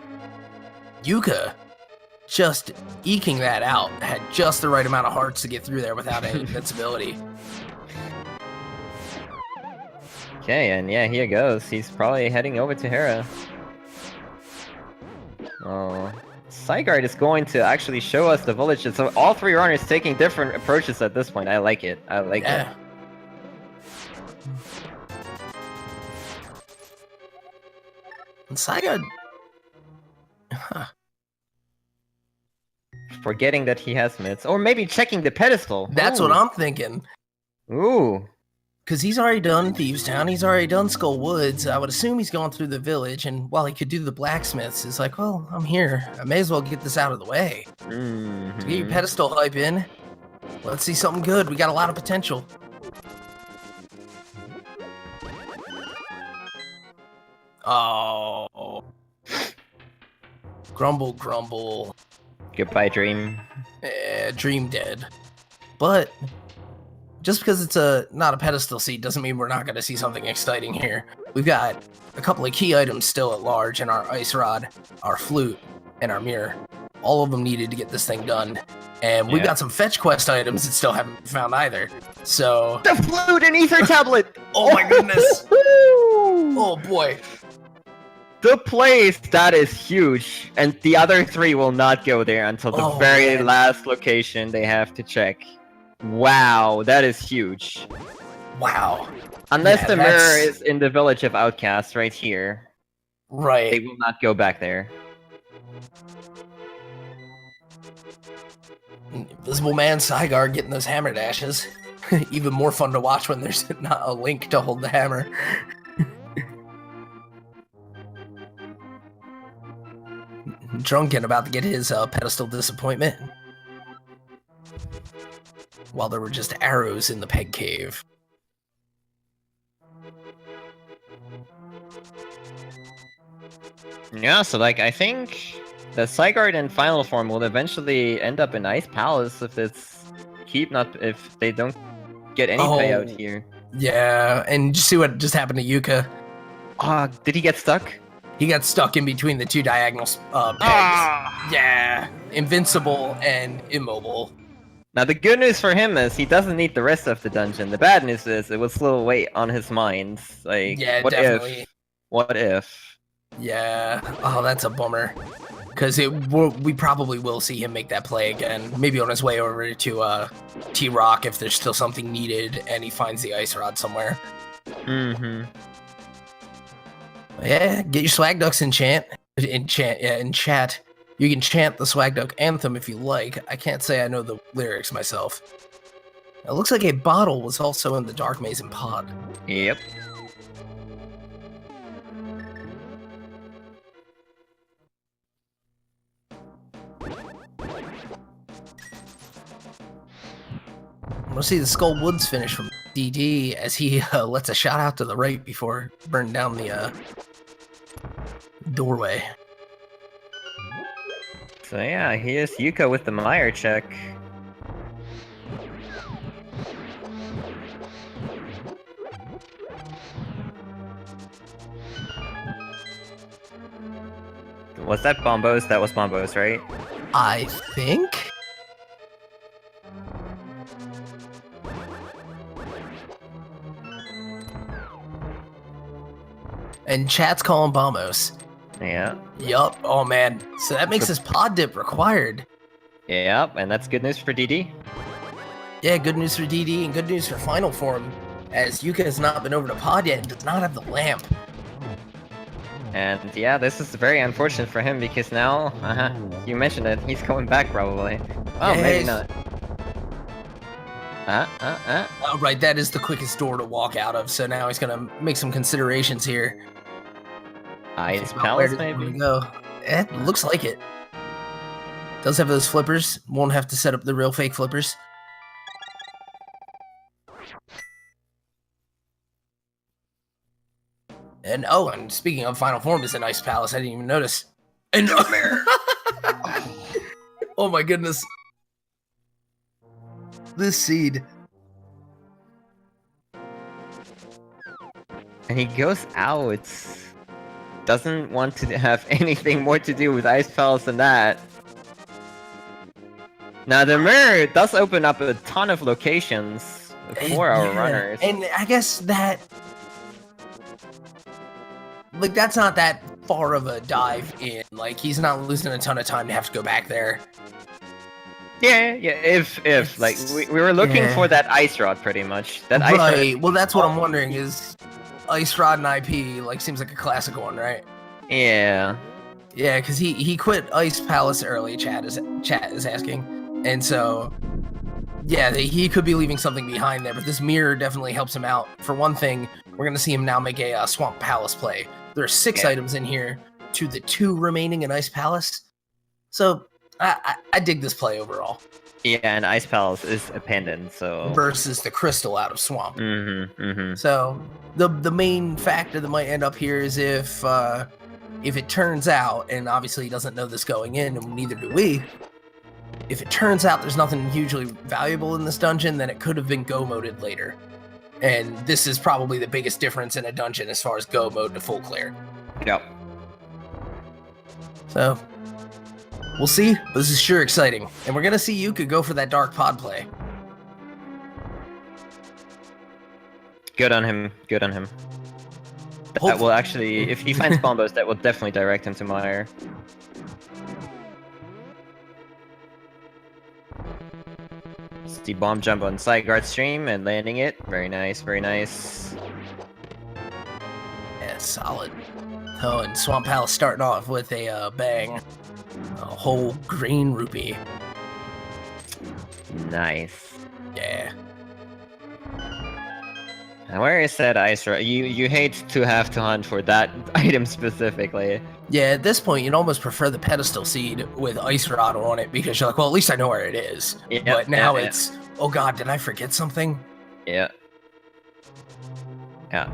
Yuka just eking that out, had just the right amount of hearts to get through there without any invincibility. Okay, and yeah, here goes. He's probably heading over to Hera. Oh, Psigarde is going to actually show us the village. So all three runners taking different approaches at this point. I like it. I like it. And Psigarde... Huh. Forgetting that he has mitts. Or maybe checking the pedestal. That's what I'm thinking. Ooh. Because he's already done Thieves Town, he's already done Skull Woods. I would assume he's gone through the village, and while he could do the blacksmiths, it's like, well, I'm here. I may as well get this out of the way. Mm-hmm. So get your pedestal hype in. Let's see something good. We got a lot of potential. Oh. Grumble, grumble. Goodbye, Dream. Dream dead. But just because it's not a pedestal seat doesn't mean we're not going to see something exciting here. We've got a couple of key items still at large in our ice rod, our flute, and our mirror. All of them needed to get this thing done. And we've got some fetch quest items that still haven't been found either. So... The flute and ether tablet! Oh my goodness! Oh boy. The place, that is huge. And the other three will not go there until the very last location they have to check. Wow, that is huge. Wow. Unless the mirror is in the village of outcasts right here. Right. They will not go back there. Invisible Man Psigarde getting those hammer dashes. Even more fun to watch when there's not a link to hold the hammer. Drunken about to get his pedestal disappointment. While there were just arrows in the peg cave. Yeah, so like, I think the Psigarde in final form will eventually end up in Ice Palace if if they don't get any payout here. Yeah, and just see what just happened to Yuka. Did he get stuck? He got stuck in between the two diagonal pegs. Yeah, invincible and immobile. Now the good news for him is he doesn't need the rest of the dungeon. The bad news is it will still weigh on his mind. Like, yeah, what definitely. What if? Yeah. Oh, that's a bummer. Because we probably will see him make that play again. Maybe on his way over to T-Rock if there's still something needed and he finds the ice rod somewhere. Mm-hmm. Yeah, get your Swag Ducks in chat. In chat. You can chant the Swag Duck anthem if you like. I can't say I know the lyrics myself. It looks like a bottle was also in the Dark Maze and Pod. Yep. We'll see the Skull Woods finish from DD as he lets a shot out to the right before burning down the doorway. So yeah, here's Yuka with the Meyer check. Was that Bombos? That was Bombos, right? I think? And chat's calling Bombos. Yeah. Yup. Oh man. So that makes this pod dip required. Yep, and that's good news for DD. Yeah, good news for DD and good news for Final Form, as Yuka has not been over to pod yet and does not have the lamp. And yeah, this is very unfortunate for him because now, you mentioned it, he's going back probably. Oh, yeah, maybe not. Oh, right, that is the quickest door to walk out of, so now he's gonna make some considerations here. Ice Palace, maybe? Go. It looks like it. Does have those flippers. Won't have to set up the real fake flippers. And oh, and speaking of Final Form, is an Ice Palace. I didn't even notice. And oh my goodness. This seed. And he goes out. Doesn't want to have anything more to do with Ice Palace than that. Now the mirror does open up a ton of locations for our runners. And I guess that... Like, that's not that far of a dive in. Like, he's not losing a ton of time to have to go back there. Yeah, if like we were looking for that ice rod pretty much. That ice rod. Well, that's what I'm wondering is Ice Rod and IP like seems like a classic one, right? Yeah. Yeah, because he quit Ice Palace early. Chat is asking, and so yeah, he could be leaving something behind there. But this mirror definitely helps him out. For one thing, we're gonna see him now make a Swamp Palace play. There are 6 items in here to the 2 remaining in Ice Palace, so. I dig this play overall. Yeah, and Ice Palace is a pendant, so... Versus the crystal out of Swamp. Mm-hmm. So, the main factor that might end up here is if it turns out, and obviously he doesn't know this going in, and neither do we, if it turns out there's nothing hugely valuable in this dungeon, then it could have been go-moded later. And this is probably the biggest difference in a dungeon as far as go mode to full clear. Yep. So... we'll see, but this is sure exciting. And we're gonna see Yuka go for that dark pod play. Good on him, good on him. That will actually, if he finds combos, that will definitely direct him to Mire. It's the bomb jump on Psigarde stream and landing it. Very nice, very nice. Yeah, solid. Oh, and Swamp Palace starting off with a bang. A whole green rupee. Nice. Yeah. And where is that ice rod? You hate to have to hunt for that item specifically. Yeah, at this point, you'd almost prefer the pedestal seed with ice rod on it because you're like, well, at least I know where it is. Yep, but now it's, oh god, did I forget something? Yeah. Yeah.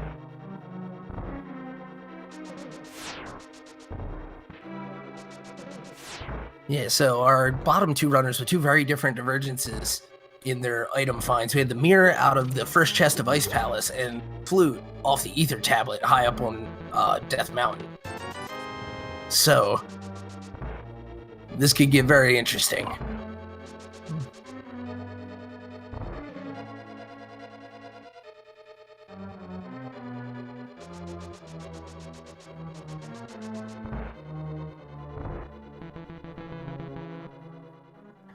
Yeah, so our bottom 2 runners with 2 very different divergences in their item finds. We had the mirror out of the first chest of Ice Palace and flute off the ether tablet high up on Death Mountain. So this could get very interesting.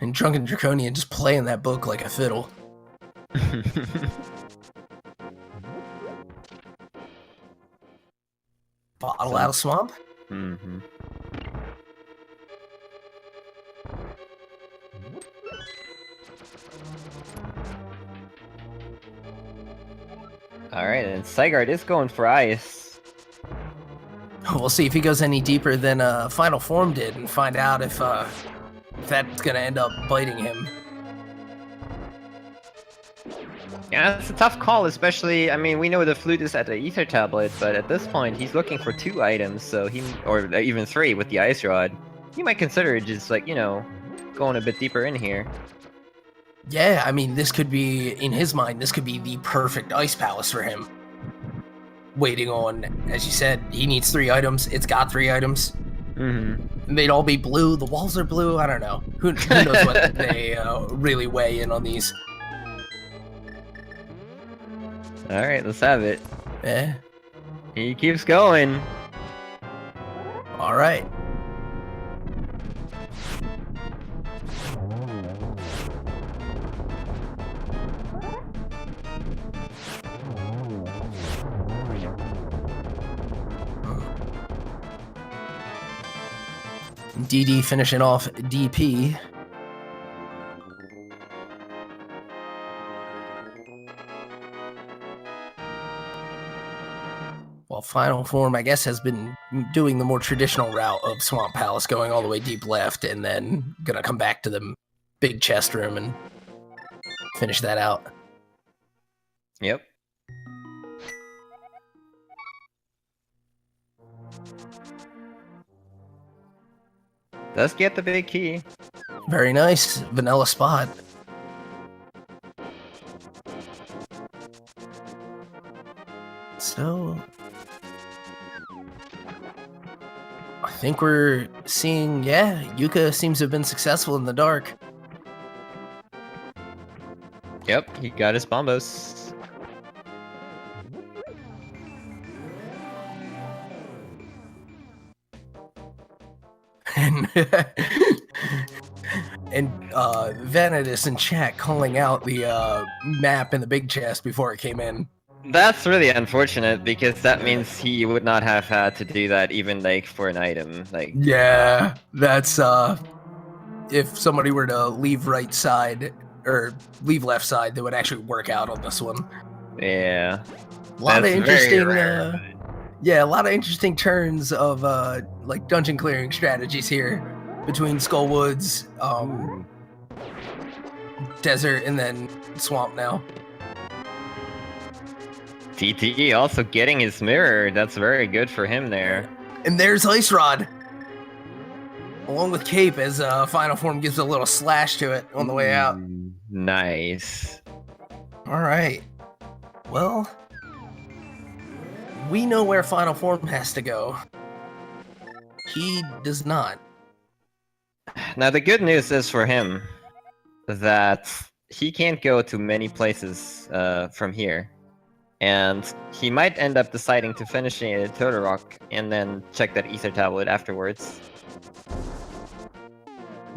And DrunkenDraconian just playing that book like a fiddle. Bottle out of Swamp? Mm-hmm. Alright, and Psigarde is going for ice. We'll see if he goes any deeper than Final Form did and find out if that's gonna end up biting him. Yeah, it's a tough call, especially, I mean, we know the flute is at the ether tablet, but at this point, he's looking for 2 items, so or even 3 with the ice rod. He might consider just, like, you know, going a bit deeper in here. Yeah, I mean, this could be, in his mind, this could be the perfect Ice Palace for him. Waiting on, as you said, he needs 3 items, it's got 3 items. Mm-hmm. They'd all be blue, the walls are blue, I don't know. Who knows what they really weigh in on these. Alright, let's have it. Eh? He keeps going. Alright. DD finishing off DP. While Final Form, I guess, has been doing the more traditional route of Swamp Palace, going all the way deep left, and then gonna come back to the big chest room and finish that out. Yep. Does get the big key. Very nice. Vanilla spot. So I think we're seeing, yeah, Yuka seems to have been successful in the dark. Yep, he got his bombos. And Vanidus in chat calling out the map in the big chest before it came in. That's really unfortunate because that means he would not have had to do that even like for an item. Like, yeah, that's if somebody were to leave right side or leave left side, they would actually work out on this one. yeah, A lot of interesting, rare, yeah, a lot of interesting turns of like dungeon clearing strategies here between Skullwoods, desert, and then swamp now. TT also getting his mirror. That's very good for him there. And there's Ice Rod, along with Cape, as Final Form gives a little slash to it on the way out. Nice. All right. Well, we know where Final Form has to go. He does not. Now the good news is for him that he can't go to many places from here. And he might end up deciding to finish it at Totorock and then check that ether tablet afterwards.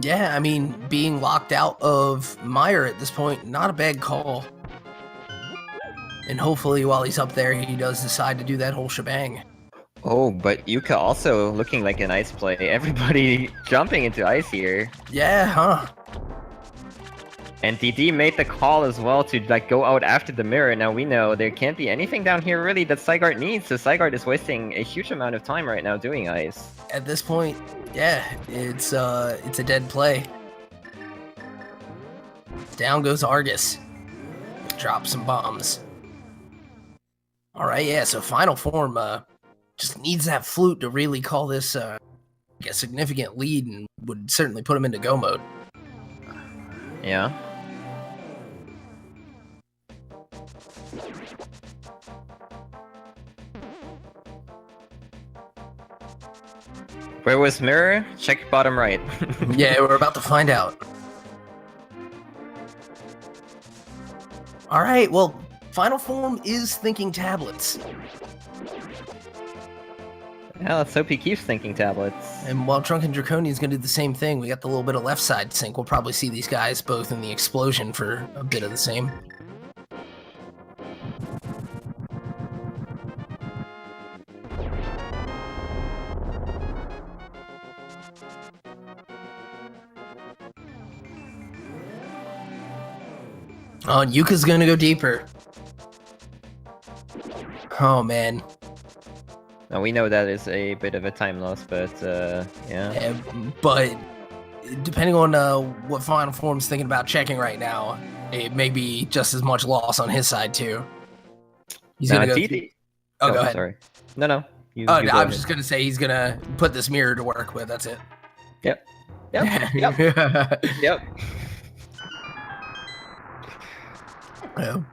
Yeah, I mean, being locked out of Meyer at this point, not a bad call. And hopefully while he's up there, he does decide to do that whole shebang. Oh, but Yuka also looking like an ice play. Everybody jumping into ice here. Yeah, huh? And DD made the call as well to like go out after the mirror. Now we know there can't be anything down here really that Psigarde needs, so Psigarde is wasting a huge amount of time right now doing ice. At this point, yeah, it's a dead play. Down goes Argus. Drop some bombs. All right, yeah, so Final Form just needs that flute to really call this a significant lead and would certainly put him into go mode. Yeah. Where was mirror? Check bottom right. Yeah, we're about to find out. All right, well, Final Form is thinking tablets. Yeah, let's hope he keeps thinking tablets. And while DrunkenDraconian is going to do the same thing, we got the little bit of left side sync. We'll probably see these guys both in the explosion for a bit of the same. Oh, and Yuka's gonna go deeper. Oh, man. Now we know that is a bit of a time loss, but yeah. But depending on what Final Form's thinking about checking right now, it may be just as much loss on his side too. He's gonna go. Oh, go ahead. Sorry. No. No, I was just gonna say he's gonna put this mirror to work with. That's it. Yep. Yep. Yep. Yeah.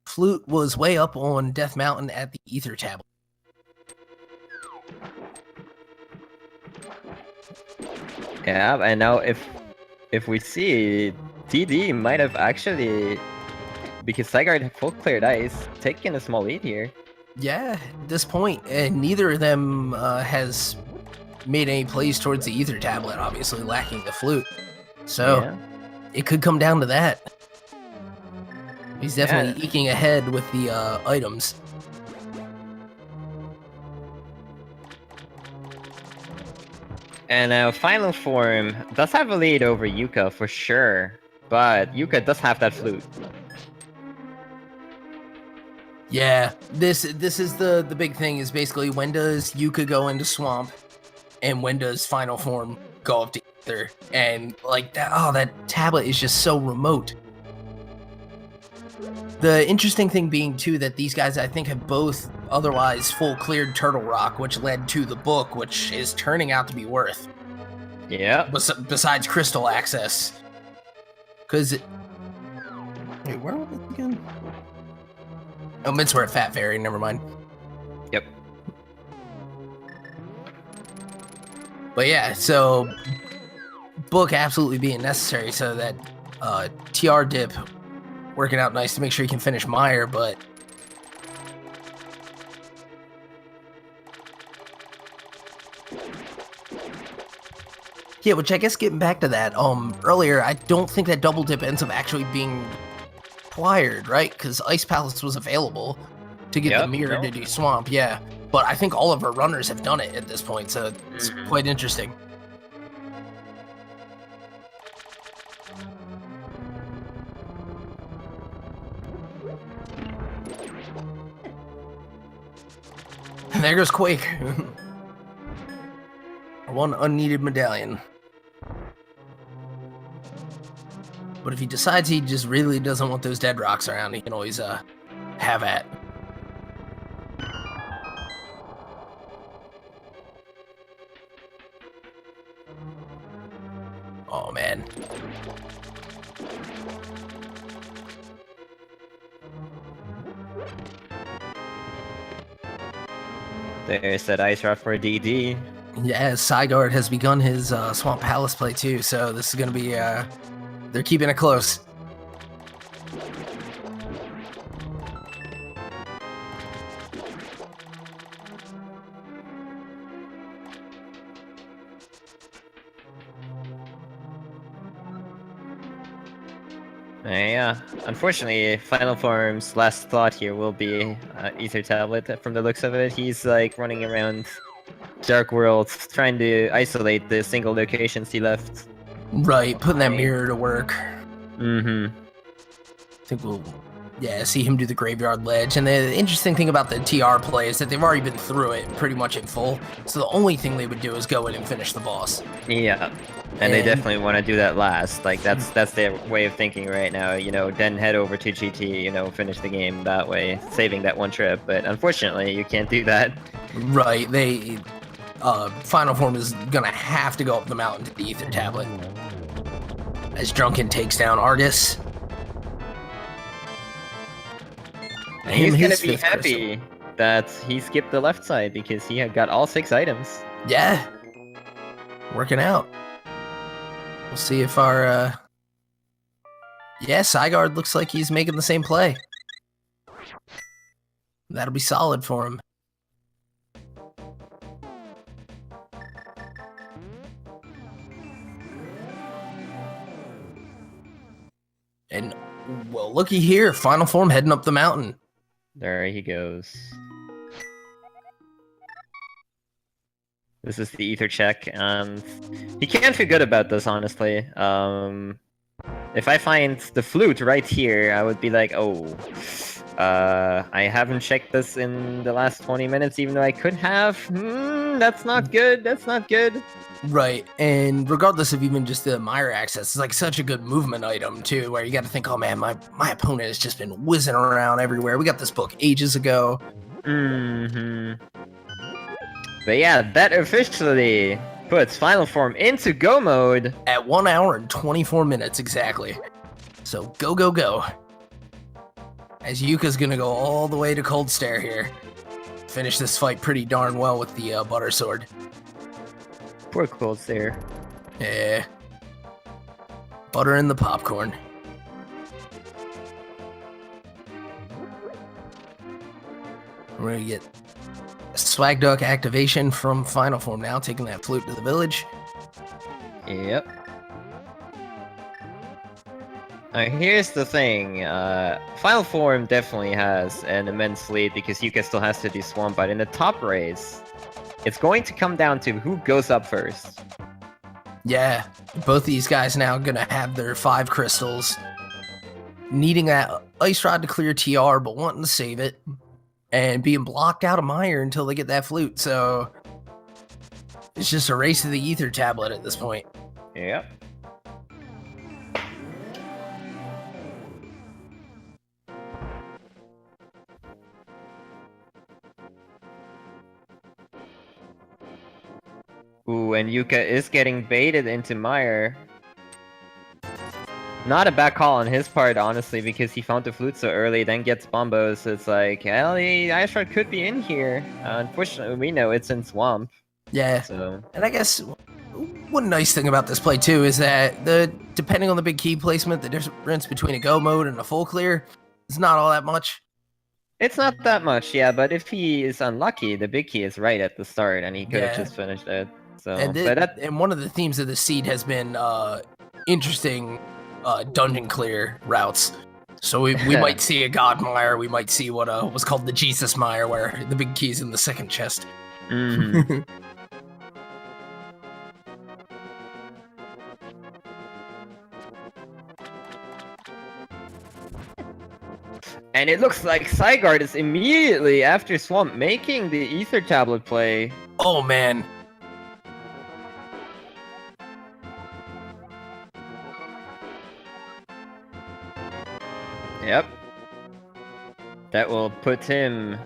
Flute was way up on Death Mountain at the ether tablet. Yeah, and now if we see DD might have actually, because Psigarde full cleared ice, taken a small lead here. Yeah, at this point, and neither of them has made any plays towards the ether tablet, obviously lacking the flute. So Yeah. it could come down to that. He's definitely eking ahead with the items. And now Final Form does have a lead over Yuka for sure, but Yuka does have that flute. Yeah, this is the big thing, is basically when does Yuka go into Swamp, and when does Final Form go up to Ether? And like that, oh, that tablet is just so remote. The interesting thing being too that these guys, I think, have both otherwise full cleared Turtle Rock, which led to the book, which is turning out to be worth. Yeah. Besides Crystal Access, because wait, where was it again? Oh, Midswear at Fat Fairy, never mind. Yep. But yeah, so book absolutely being necessary so that TR dip working out nice to make sure you can finish Meyer, but yeah, which I guess getting back to that, earlier, I don't think that double dip ends up actually being required, right? Because Ice Palace was available to get the mirror to do Swamp, yeah. But I think all of our runners have done it at this point, so it's quite interesting. And there goes Quake. One unneeded medallion. But if he decides he just really doesn't want those dead rocks around, he can always have at. Oh man. There's that ice rock for DD. Yeah, Psigarde has begun his Swamp Palace play too, so this is gonna be they're keeping it close. Yeah, unfortunately, Final Form's last thought here will be Ether Tablet. From the looks of it, he's like running around Dark World trying to isolate the single locations he left. Right, putting that mirror to work. Mm-hmm. I think we'll, see him do the Graveyard Ledge. And the interesting thing about the TR play is that they've already been through it pretty much in full. So the only thing they would do is go in and finish the boss. Yeah. And they definitely want to do that last. Like, that's their way of thinking right now. You know, then head over to GT, you know, finish the game that way, saving that one trip. But unfortunately, you can't do that. Right. They... Final Form is gonna have to go up the mountain to the Ether Tablet. As Drunken takes down Argus. And he's gonna be happy that he skipped the left side because he had got all 6 items. Yeah. Working out. We'll see if our, Psigarde looks like he's making the same play. That'll be solid for him. And, well, looky here. Final Form heading up the mountain. There he goes. This is the Ether check, and he can't feel good about this, honestly. If I find the flute right here, I would be like, oh, I haven't checked this in the last 20 minutes, even though I could have. That's not good, that's not good. Right, and regardless of even just the Meyer access, it's like such a good movement item, too, where you got to think, oh man, my opponent has just been whizzing around everywhere. We got this book ages ago. But yeah, that officially puts Final Form into go mode. At 1 hour and 24 minutes, exactly. So go, go, go. As Yuka's gonna go all the way to Cold Stare here. Finish this fight pretty darn well with the Butter Sword. Poor Cold Stare. Yeah. Butter in the popcorn. We're gonna get Swag Duck activation from Final Form now, taking that flute to the village. Yep. Here's the thing, Final Form definitely has an immense lead because Yuka still has to do Swamp, but in the top race, it's going to come down to who goes up first. Yeah, both these guys now gonna have their 5 crystals, needing that Ice Rod to clear TR, but wanting to save it, and being blocked out of Mire until they get that flute, so it's just a race to the Ether Tablet at this point. Yep. Ooh, and Yuka is getting baited into Mire. Not a bad call on his part, honestly, because he found the flute so early, then gets Bombos, so it's like, well, the Ice Rod could be in here. Unfortunately, we know it's in Swamp. Yeah, So. And I guess one nice thing about this play too is that depending on the big key placement, the difference between a go mode and a full clear is not all that much. It's not that much, yeah, but if he is unlucky, the big key is right at the start, and he could have just finished it. So, and one of the themes of the seed has been interesting dungeon clear routes. So we might see a God Mire, we might see what was called the Jesus Mire, where the big key's in the second chest. Mm-hmm. And it looks like Psigarde is immediately after Swamp making the Ether Tablet play. Oh man. Yep. That will put him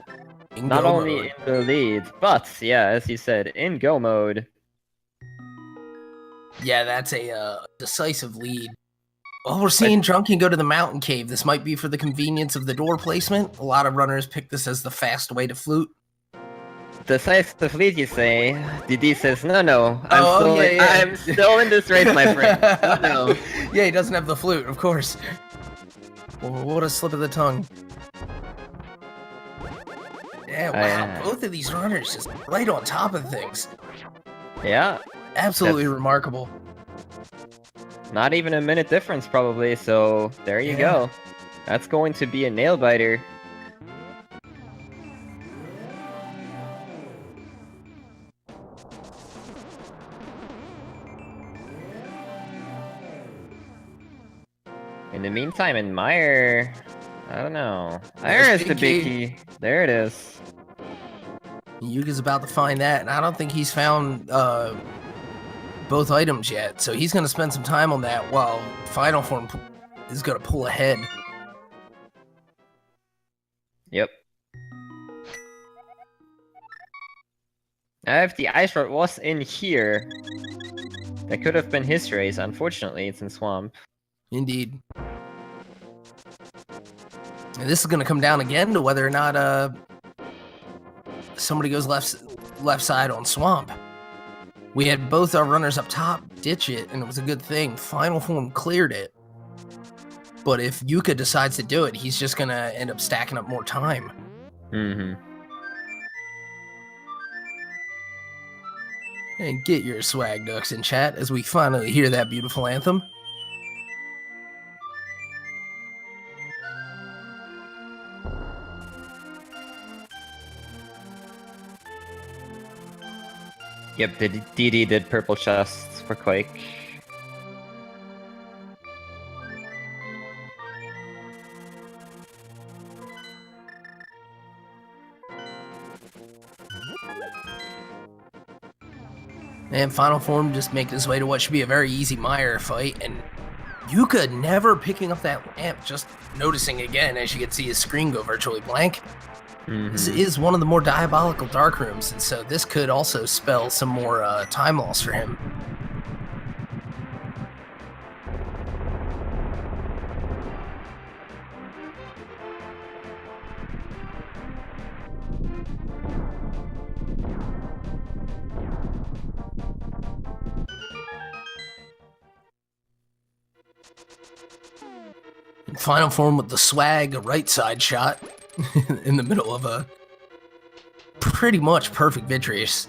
In not go only mode. in the lead, but, yeah, as you said, in go mode. Yeah, that's a decisive lead. Well, we're seeing Drunken go to the mountain cave. This might be for the convenience of the door placement. A lot of runners pick this as the fast way to flute. Decisive lead, you say? DD says, no, yeah. I'm still in this race, my friend. No. Yeah, he doesn't have the flute, of course. Well, what a slip of the tongue. Yeah, wow, both of these runners just right on top of things. Yeah. Absolutely remarkable. Not even a minute difference, probably, so there you go. That's going to be a nail-biter. In the meantime, in Mire, I don't know. There is the big key. There it is. Yuka's about to find that, and I don't think he's found both items yet, so he's going to spend some time on that while Final Form is going to pull ahead. Yep. Now, if the Ice Rod was in here, that could have been his race. Unfortunately, it's in Swamp. Indeed. And this is going to come down again to whether or not somebody goes left side on Swamp. We had both our runners up top ditch it, and it was a good thing. Final Form cleared it. But if Yuka decides to do it, he's just going to end up stacking up more time. Mm-hmm. And get your swag ducks in chat as we finally hear that beautiful anthem. Yep, the DD did purple chests for Quake. And Final Form just making his way to what should be a very easy Mire fight, and Yuka never picking up that lamp, just noticing again as you can see his screen go virtually blank. This is one of the more diabolical dark rooms, and so this could also spell some more time loss for him. And Final Form with the swag, a right side shot in the middle of a pretty much perfect Vitreous.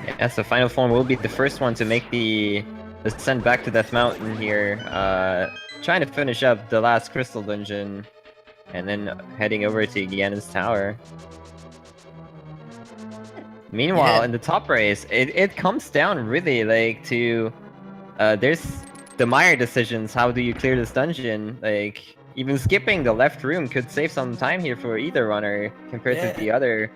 Yeah, so Final Form will be the first one to make the ascent back to Death Mountain here. Trying to finish up the last Crystal Dungeon, and then heading over to Giana's Tower. Meanwhile, Yeah. in the top race, it comes down really like to there's the Meyer decisions. How do you clear this dungeon? Like even skipping the left room could save some time here for either runner compared to Yeah. the other.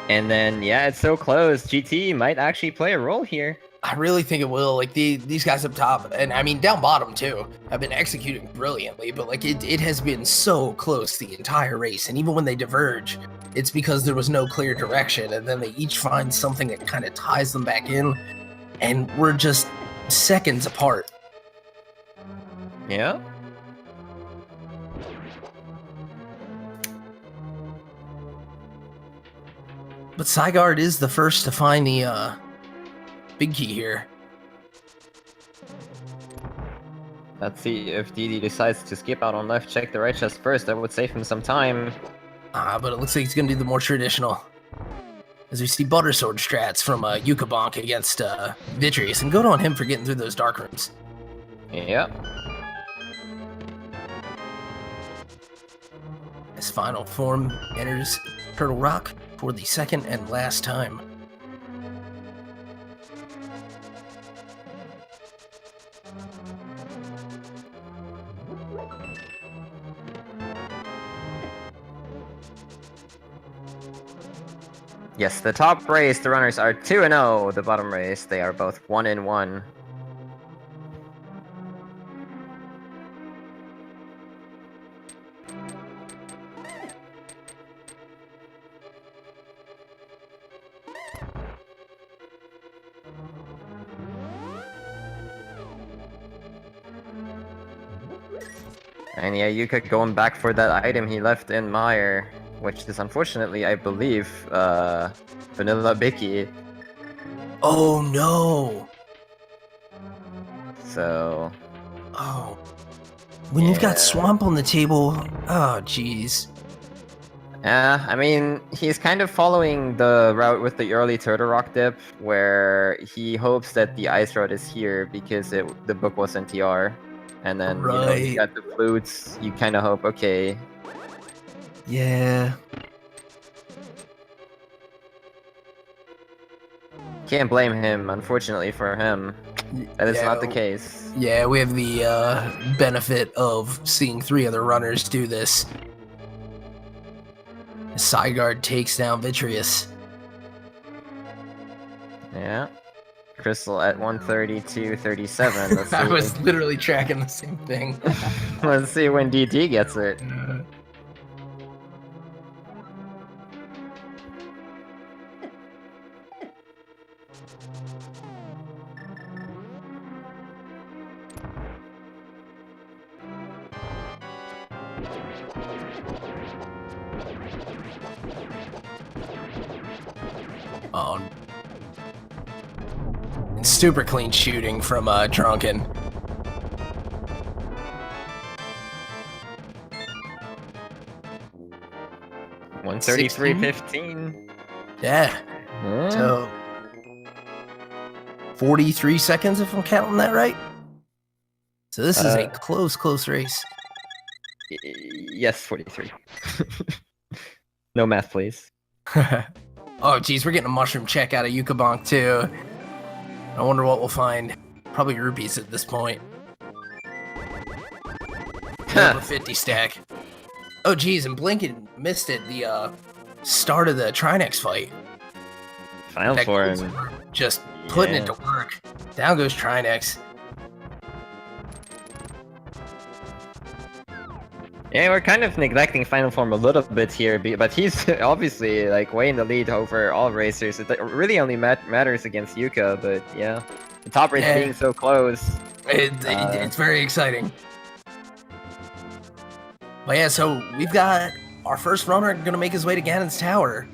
And then yeah, it's so close. GT might actually play a role here. I really think it will. Like these guys up top, and I mean down bottom too, have been executing brilliantly. But like it has been so close the entire race, and even when they diverge, it's because there was no clear direction, and then they each find something that kind of ties them back in, and we're just seconds apart. Yeah. But Psigarde is the first to find the big key here. Let's see if DD decides to skip out on left, check the right chest first. That would save him some time. But it looks like he's going to do the more traditional. As we see Buttersword strats from Yukabonk against Vitreous, and good on him for getting through those dark rooms. Yep. His final form enters Turtle Rock for the second and last time. Yes, the top race, the runners are 2-0. The bottom race, they are both 1-1. And yeah, Yuka going back for that item he left in Meyer, which is unfortunately, I believe, Vanilla Bicky. Oh no! So... Oh. When you've got Swamp on the table, oh jeez. Yeah, I mean, he's kind of following the route with the early Turtle Rock dip, where he hopes that the Ice Road is here because the book was in TR. And then, you know, you got the flutes, you kind of hope, okay. Yeah. Can't blame him, unfortunately for him. That is not the case. Yeah, we have the benefit of seeing 3 other runners do this. Psigarde takes down Vitreous. Yeah. Crystal at 132.37. Let's see. I was literally tracking the same thing. Let's see when DT gets it. Oh. Super clean shooting from Drunken. $133.15. Yeah. So 43 seconds if I'm counting that right. So this is a close race. Yes, 43. No math, please. Oh geez, we're getting a mushroom check out of Yukabonk too. I wonder what we'll find. Probably rupees at this point. A 50 stack. Oh geez, and Blinken missed it. The start of the Trinex fight. Final form. Just putting it to work. Down goes Trinex. Yeah, we're kind of neglecting Final Form a little bit here, but he's obviously like way in the lead over all racers. It really only matters against Yuka, but yeah, the top race being so close. It's very exciting. But yeah, so we've got our first runner going to make his way to Ganon's Tower.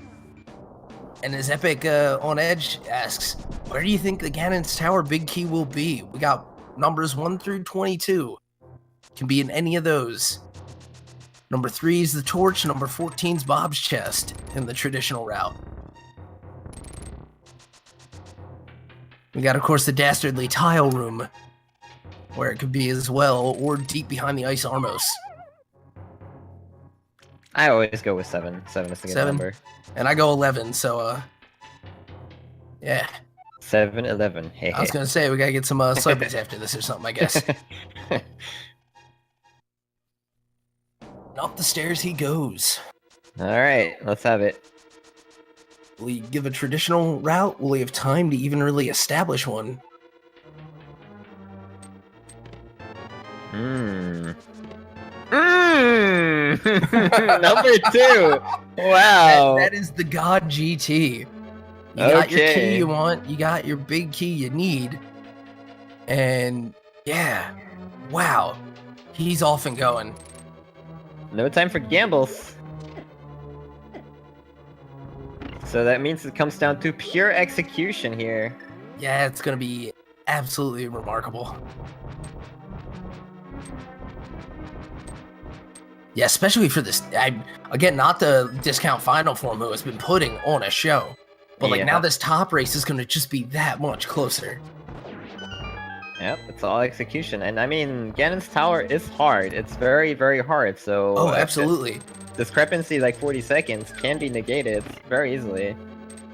And as Epic on Edge asks, where do you think the Ganon's Tower big key will be? We got numbers 1 through 22. Can be in any of those. Number 3 is the torch, number 14 is Bob's chest in the traditional route. We got, of course, the dastardly tile room, where it could be as well, or deep behind the ice Armos. I always go with 7. 7 is a good 7? number. And I go 11, so, yeah. 7-11. Hey, I was gonna say, we gotta get some Slurpees after this or something, I guess. And up the stairs he goes. Alright, let's have it. Will he give a traditional route? Will he have time to even really establish one? Number 2! Wow! That is the God GT. You got your key you want, you got your big key you need. And yeah, wow. He's off and going. No time for gambles. So that means it comes down to pure execution here. Yeah, it's gonna be absolutely remarkable. Yeah, especially for this. Again, not the discount final form who has been putting on a show. But like now this top race is gonna just be that much closer. Yep, it's all execution. And I mean, Ganon's Tower is hard. It's very, very hard, so... Oh, absolutely. Discrepancy like 40 seconds can be negated very easily.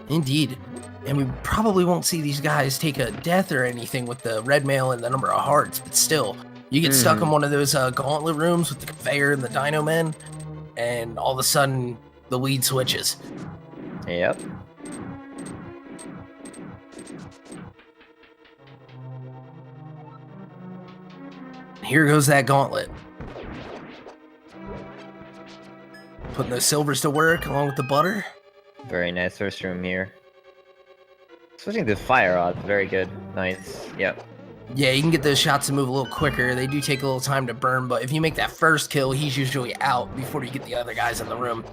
Indeed. And we probably won't see these guys take a death or anything with the red mail and the number of hearts, but still, you get stuck in one of those gauntlet rooms with the conveyor and the dino men, and all of a sudden, the lead switches. Yep. Here goes that gauntlet. Putting those silvers to work along with the butter. Very nice first room here. Switching to fire odds, very good. Nice. Yep. Yeah, you can get those shots to move a little quicker. They do take a little time to burn, but if you make that first kill, he's usually out before you get the other guys in the room.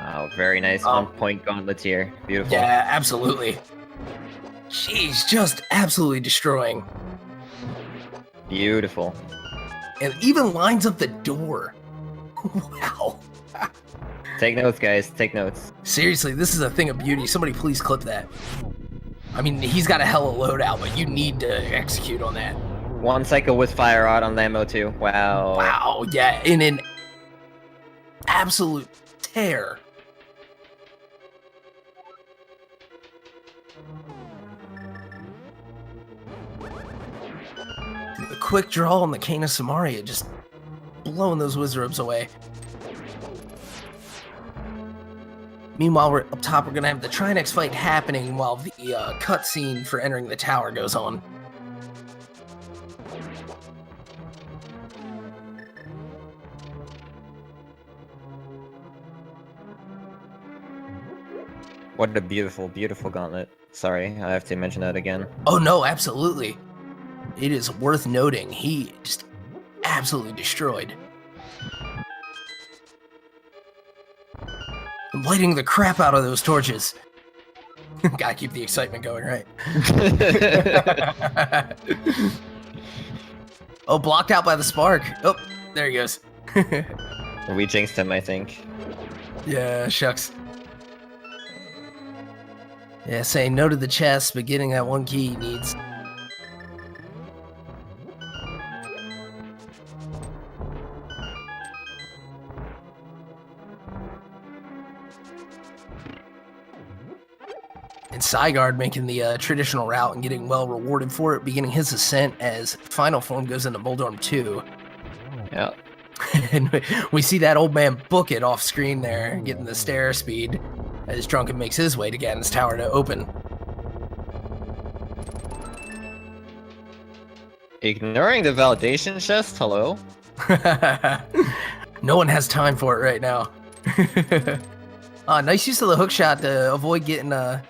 Oh, very nice on-point gauntlets here. Beautiful. Yeah, absolutely. She's just absolutely destroying. Beautiful. And even lines up the door. Wow. Take notes, guys. Take notes. Seriously, this is a thing of beauty. Somebody please clip that. I mean, he's got a hella loadout, but you need to execute on that. 1 cycle with fire rod on Lambo too. Wow. Wow, yeah, in an absolute tear. The quick draw on the Cane of Samaria, just blowing those wizards away. Meanwhile, we're up top, we're gonna have the Trinex fight happening while the cutscene for entering the tower goes on. What a beautiful, beautiful gauntlet. Sorry, I have to mention that again. Oh no, absolutely. It is worth noting, he just absolutely destroyed. I'm lighting the crap out of those torches. Gotta keep the excitement going, right? Oh, blocked out by the spark. Oh, there he goes. We jinxed him, I think. Yeah, shucks. Yeah, saying no to the chest, but getting that one key he needs. And Psigarde making the traditional route and getting well rewarded for it, beginning his ascent as Final Form goes into Moldorm 2. Yeah. And we see that old man book it off screen there, getting the stair speed as Drunken makes his way to Ganon's Tower to open. Ignoring the validation chest? Hello? No one has time for it right now. Nice use of the hookshot to avoid getting the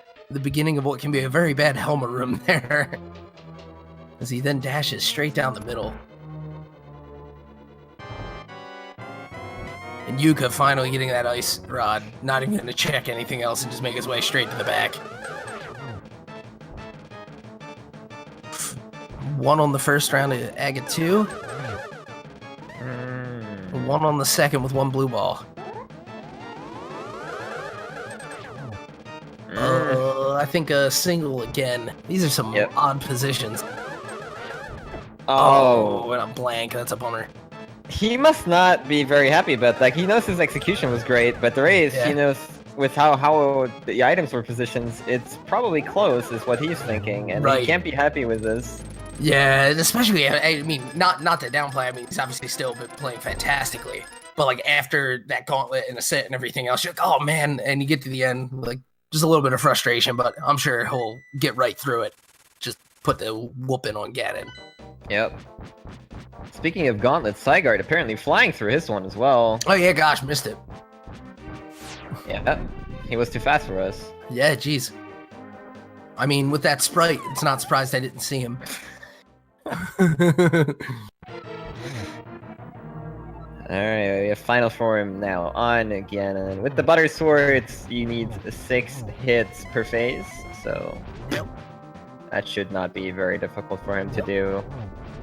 beginning of what can be a very bad helmet room there. As he then dashes straight down the middle. And Yuka finally getting that ice rod, not even going to check anything else and just make his way straight to the back. One on the first round of Agate 2. One on the second with one blue ball. I think a single again. These are some odd positions. Oh, and I'm blank. That's a bummer. He must not be very happy about that. He knows his execution was great, but the race, Yeah. he knows with how the items were positioned, it's probably close, is what he's thinking, and he Right. can't be happy with this. Yeah, especially, I mean, not to downplay, I mean, he's obviously still been playing fantastically, but like after that gauntlet and a set and everything else, you're like, oh man, and you get to the end, like just a little bit of frustration, but I'm sure he'll get right through it. Just put the whooping on Ganon. Yep. Speaking of gauntlet, Psigarde apparently flying through his one as well. Oh yeah, gosh, missed it. Yeah, he was too fast for us. Yeah, jeez. I mean, with that sprite, it's not surprised I didn't see him. Alright, we have final form now on again, and with the butter swords, you need 6 hits per phase, so Yep. that should not be very difficult for him to do.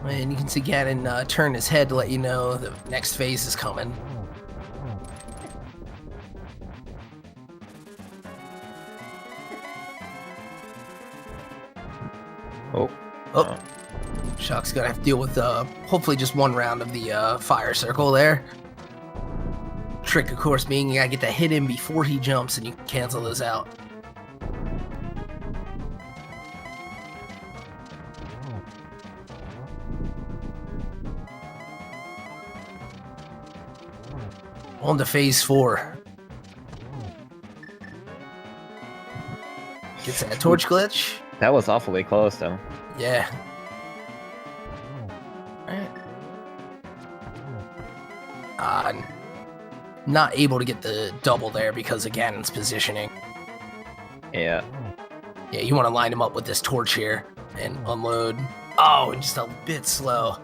And you can see Ganon turn his head to let you know the next phase is coming. Oh. Oh. Shock's gonna have to deal with hopefully just one round of the fire circle there. Trick, of course, being you gotta get that hit in before he jumps and you can cancel those out. On to phase 4. Gets that torch glitch. That was awfully close, though. Yeah. Alright. Not able to get the double there because of Ganon's positioning. Yeah. Yeah, you want to line him up with this torch here and unload. Oh, and just a bit slow.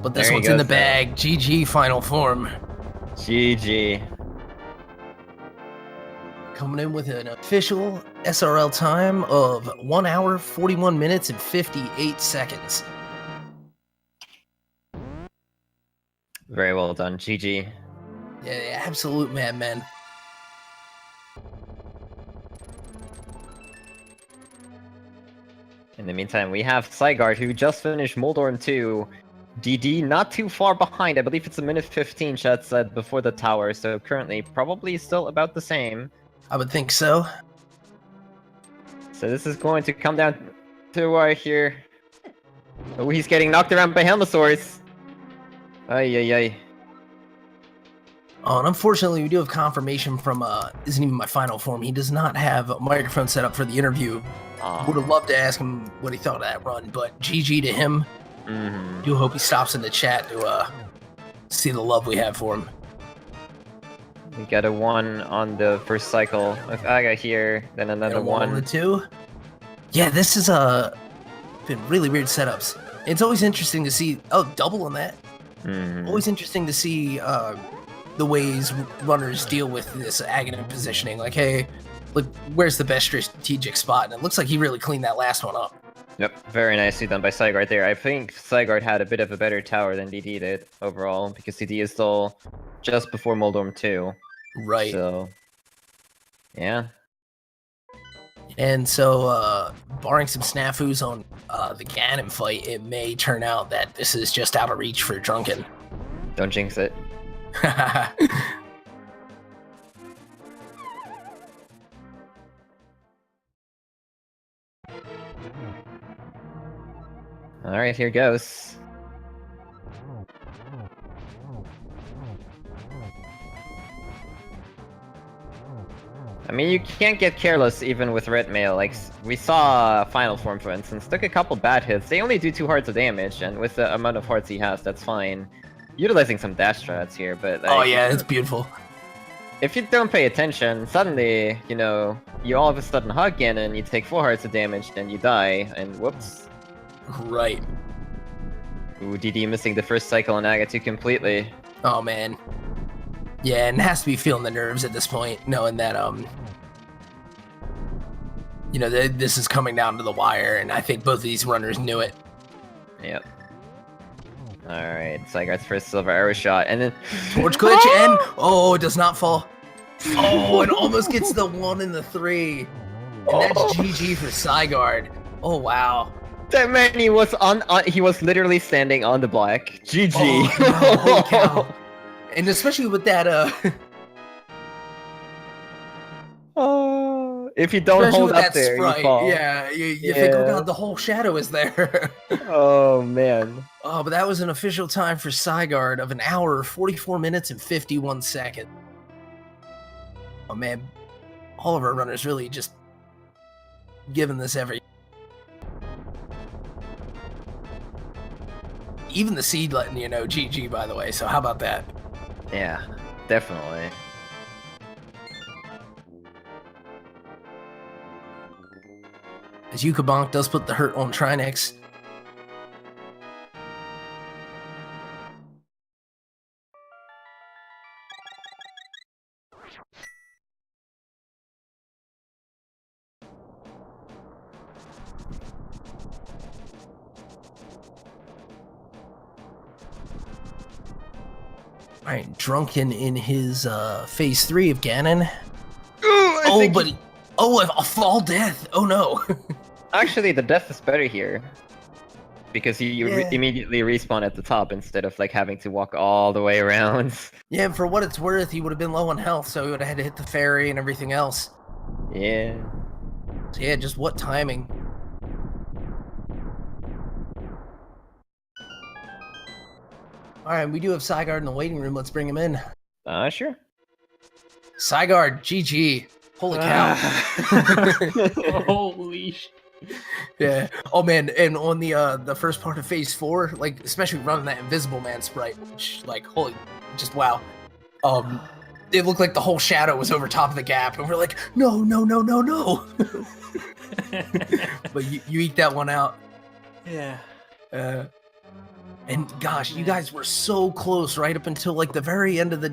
But this There he one's in the goes, though. bag. GG final form. GG. Coming in with an official SRL time of 1 hour, 41 minutes, and 58 seconds. Very well done. GG. Yeah, absolute madman. In the meantime, we have Psigarde, who just finished Moldorm 2. DD not too far behind. I believe it's a minute 15, Chat said, before the tower, so currently probably still about the same. I would think so. So this is going to come down to the wire here. Oh, he's getting knocked around by Helmosaurs. Ay, ay, ay. Oh, and unfortunately, we do have confirmation from Isn't Even My Final Form. He does not have a microphone set up for the interview. Aw. Would have loved to ask him what he thought of that run, but GG to him. Mhm. Do hope he stops in the chat to see the love we have for him. We got a 1 on the first cycle with Aga here, then another And on the 1. 2. Yeah, this is been really weird setups. It's always interesting to see. Oh, double on that. Mhm. Always interesting to see the ways runners deal with this agonist positioning. Like, hey, look, where's the best strategic spot? And it looks like he really cleaned that last one up. Yep, very nicely done by Psigarde there. I think Psigarde had a bit of a better tower than DD did overall, because DD is still just before Moldorm 2. Right. So, yeah. And so, barring some snafus on the Ganon fight, it may turn out that this is just out of reach for Drunken. Don't jinx it. Alright, here goes. I mean, you can't get careless even with red mail. Like, we saw Final Form, for instance, took a couple bad hits. They only do 2 hearts of damage, and with the amount of hearts he has, that's fine. Utilizing some dash strats here, but like, Oh yeah, it's beautiful. if you don't pay attention, suddenly, you know, you all of a sudden hug in and you take 4 hearts of damage, then you die, and whoops. Right. Ooh, DD missing the first cycle on Aga 2 completely. Oh man. Yeah, and has to be feeling the nerves at this point, knowing that you know, this is coming down to the wire, and I think both of these runners knew it. Yep. Alright, Psigarde's first silver arrow shot, and then... Torch glitch, and oh, it does not fall. Oh, it almost gets the 1 and the 3. And that's GG for Psigarde. Oh wow. That man, he was he was literally standing on the black. GG. Oh, no, holy cow. And especially with that, Oh, if you don't especially hold with up that there, sprite, you fall. yeah, you think, oh god, the whole shadow is there. Oh man. Oh, but that was an official time for Psigarde of 1 hour, 44 minutes, and 51 seconds. Oh man, all of our runners really just giving this every. Even the seed letting you know GG, by the way, so how about that? Yeah, definitely. As Yukabonk does put the hurt on Trinex. Alright, Drunken in his phase 3 of Ganon. Ooh, a fall death. Oh no. Actually, the death is better here. Because you Yeah. immediately respawn at the top instead of like having to walk all the way around. Yeah, and for what it's worth, he would have been low on health, so he would have had to hit the fairy and everything else. Yeah. So yeah, just what timing. Alright, we do have Psigarde in the waiting room. Let's bring him in. Sure. Psigarde, GG. Holy cow. Holy shit. Yeah. Oh man, and on the first part of phase 4, like especially running that Invisible Man sprite, which like holy, just wow. It looked like the whole shadow was over top of the gap, and we're like, no, no, no, no, no. But you eke that one out. Yeah. And gosh, you guys were so close right up until like the very end of the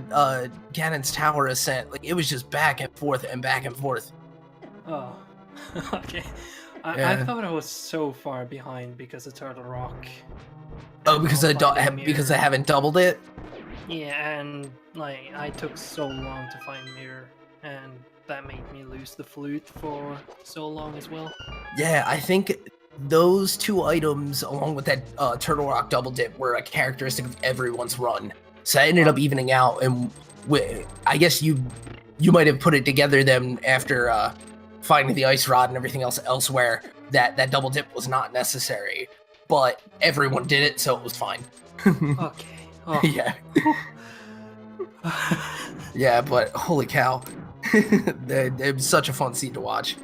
Ganon's Tower ascent. Like it was just back and forth and back and forth. Oh. Okay. I Yeah. thought I was so far behind because of Turtle Rock. Oh, because I haven't doubled it. Yeah, and like I took so long to find Mirror, and that made me lose the flute for so long as well. Yeah, I think those two items, along with that Turtle Rock double dip, were a characteristic of everyone's run. So that ended up evening out, and I guess you might have put it together then after finding the ice rod and everything else elsewhere. That double dip was not necessary, but everyone did it, so it was fine. Okay. Oh. Yeah. Yeah, but holy cow. It was such a fun scene to watch.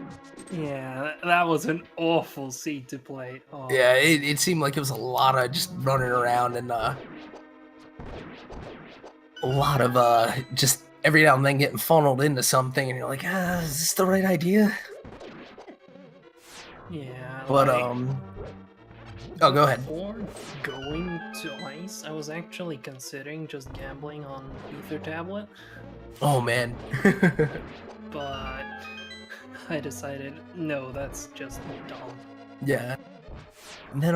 Yeah, that was an awful seed to play. Oh. Yeah, it seemed like it was a lot of just running around and a lot of just every now and then getting funneled into something, and you're like, is this the right idea? Yeah. But oh, go ahead. Before going to ice, I was actually considering just gambling on Ether Tablet, Oh man. but I decided no, that's just dumb. Yeah. And then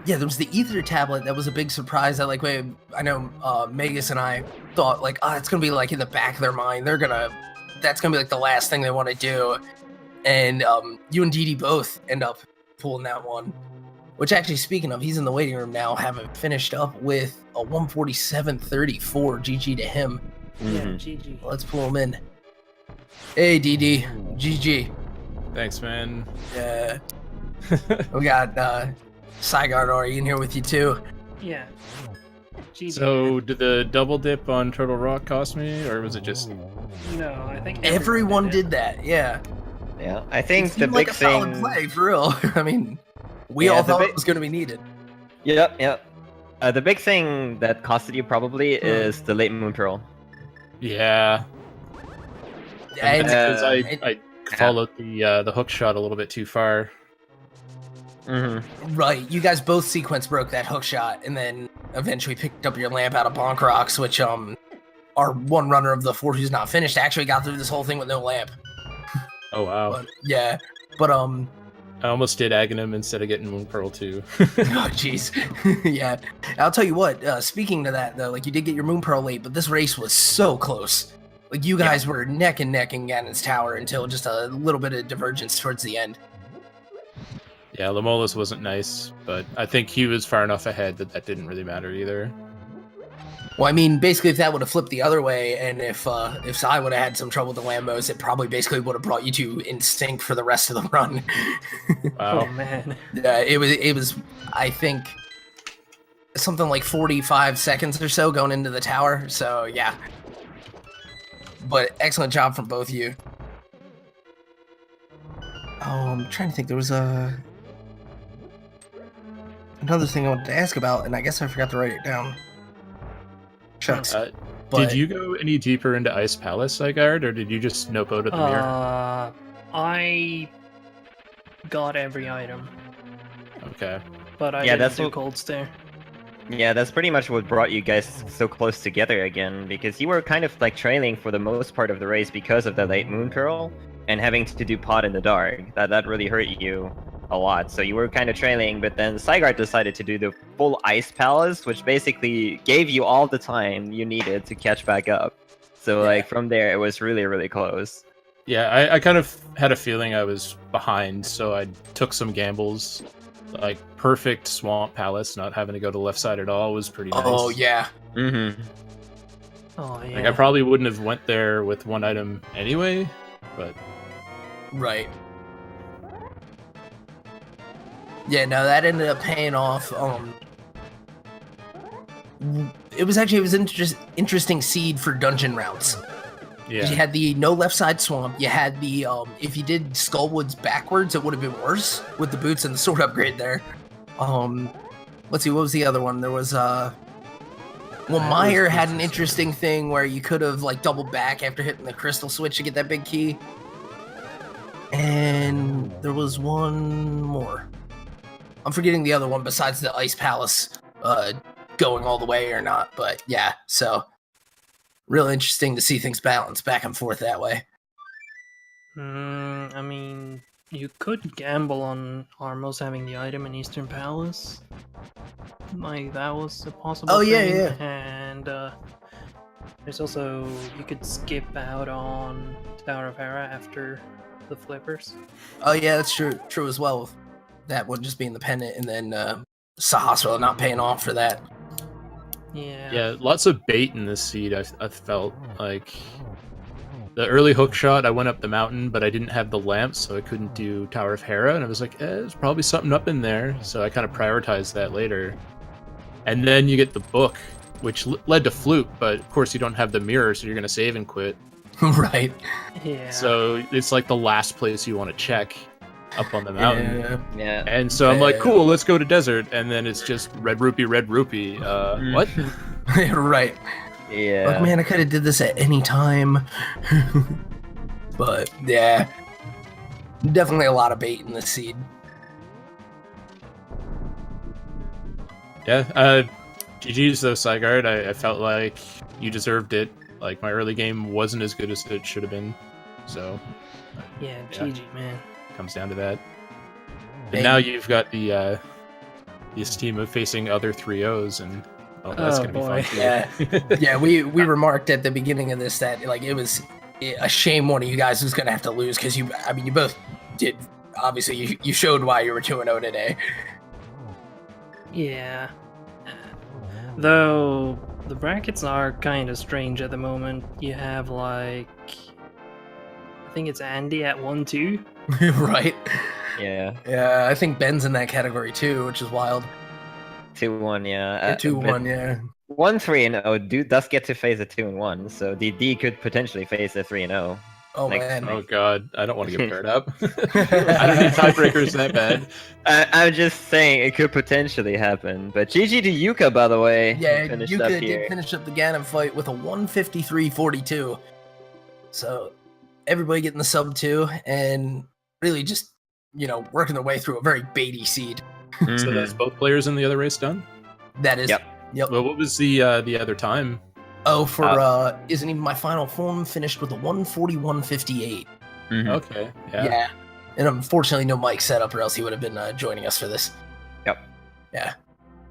yeah, there was the Ether tablet that was a big surprise that like I know Magus and I thought like, it's gonna be like in the back of their mind. That's gonna be like the last thing they want to do. And you and Didi both end up pulling that one. Which actually, speaking of, he's in the waiting room now, having finished up with a 147.34. GG to him. Yeah, GG. Let's pull him in. Hey, DD. GG. Thanks, man. Yeah. We got Psigarde already in here with you too. Yeah. GG. So, did the double dip on Turtle Rock cost me, or was it just... No, I think Everyone did did that, yeah. Yeah, I think It the seemed big like a solid thing. play, for real. I mean, we Yeah, all the thought big- it was going to be needed. Yep. The big thing that costed you probably is the late moon pearl. Yeah. And, Because and- I followed the hook shot a little bit too far. Mm-hmm. right, you guys both sequence broke that hook shot, and then eventually picked up your lamp out of Bonk Rocks, which our one runner of the 4 who's not finished actually got through this whole thing with no lamp. Oh, wow. But, yeah, but I almost did Aghanim instead of getting Moon Pearl, too. oh jeez. Yeah, I'll tell you what, speaking to that though, like you did get your Moon Pearl late, but this race was so close. Like you guys were neck and neck in Ganon's Tower until just a little bit of divergence towards the end. Yeah, Lamolus wasn't nice, but I think he was far enough ahead that didn't really matter either. Well, I mean, basically, if that would have flipped the other way, and if Sai would have had some trouble with the Lambos, it probably basically would have brought you two in sync for the rest of the run. Wow. Oh man. It was, I think, something like 45 seconds or so going into the tower. So yeah, but excellent job from both of you. Oh, I'm trying to think. There was another thing I wanted to ask about, and I guess I forgot to write it down. Shucks. Did you go any deeper into Ice Palace, Psigarde, or did you just nope out at the mirror? I got every item, Okay. but I Yeah, didn't that's do what- Cold Stare. Yeah, that's pretty much what brought you guys so close together again, because you were kind of like trailing for the most part of the race because of the late moon curl and having to do pot in the dark. That really hurt you a lot. So you were kind of trailing, but then Psigarde decided to do the full Ice Palace, which basically gave you all the time you needed to catch back up. So like from there, it was really, really close. Yeah, I kind of had a feeling I was behind, so I took some gambles. Like, perfect Swamp Palace, not having to go to the left side at all was pretty nice. Oh yeah. Mm-hmm. Oh yeah. Like, I probably wouldn't have went there with one item anyway, but... Right. Yeah, no, that ended up paying off. It was interesting seed for dungeon routes. Yeah. You had the no left side swamp. You had the if you did Skullwoods backwards, it would have been worse with the boots and the sword upgrade there. Let's see, what was the other one? There was Meyer had an interesting thing where you could have like doubled back after hitting the crystal switch to get that big key. And there was one more. I'm forgetting the other one besides the Ice Palace going all the way or not, but yeah, so real interesting to see things balance back and forth that way. I mean, you could gamble on Armos having the item in Eastern Palace. Like, that was a possible Oh, yeah, thing. yeah. And there's also, you could skip out on Tower of Hera after the flippers. Oh yeah, that's true as well. That one just being the pendant, and then Sahasra not paying off for that. Yeah. Yeah, lots of bait in this seed, I felt. Like, the early hook shot, I went up the mountain, but I didn't have the lamp, so I couldn't do Tower of Hera, and I was like, there's probably something up in there, so I kind of prioritized that later. And then you get the book, which led to Flute, but of course you don't have the mirror, so you're going to save and quit. Right. Yeah. So it's like the last place you want to check up on the mountain. Yeah. Yeah. And so I'm like, cool, let's go to desert. And then it's just red rupee, red rupee. What? Right. Yeah. Like, man, I could have did this at any time. But yeah, definitely a lot of bait in this seed. Yeah. GG's though, Psigarde. I felt like you deserved it. Like, my early game wasn't as good as it should have been. So, Yeah, GG, man. comes down to that. Hey. And now you've got the esteem of facing other 3-0s, and that's Oh, gonna be boy. fun. Yeah. Yeah, we remarked at the beginning of this that like it was a shame one of you guys was gonna have to lose because you both did. Obviously, you showed why you were 2-0 today. Yeah. Though the brackets are kind of strange at the moment. You have like, I think it's Andy at 1-2. Right. Yeah. Yeah, I think Ben's in that category too, which is wild. 2-1, yeah. 2-1, yeah. 1-3-0. Dude does get to face a 2-1, so DD could potentially face a 3-0. Oh Next man. Oh god, I don't want to get paired up. I don't need tiebreakers that bad. I'm just saying it could potentially happen. But GG to Yuka, by the way. Yeah, finished Yuka up did here. finish up the Ganon fight with a 153.42. So everybody getting the sub 2 and really just, working their way through a very baity seed. So Mhm. that's both players in the other race done? That is. Yep. Well, what was the other time? Oh, for Isn't Even My Final Form finished with a 141.58. Mhm. Okay, yeah. Yeah. And unfortunately, no mic set up, or else he would have been joining us for this. Yep. Yeah.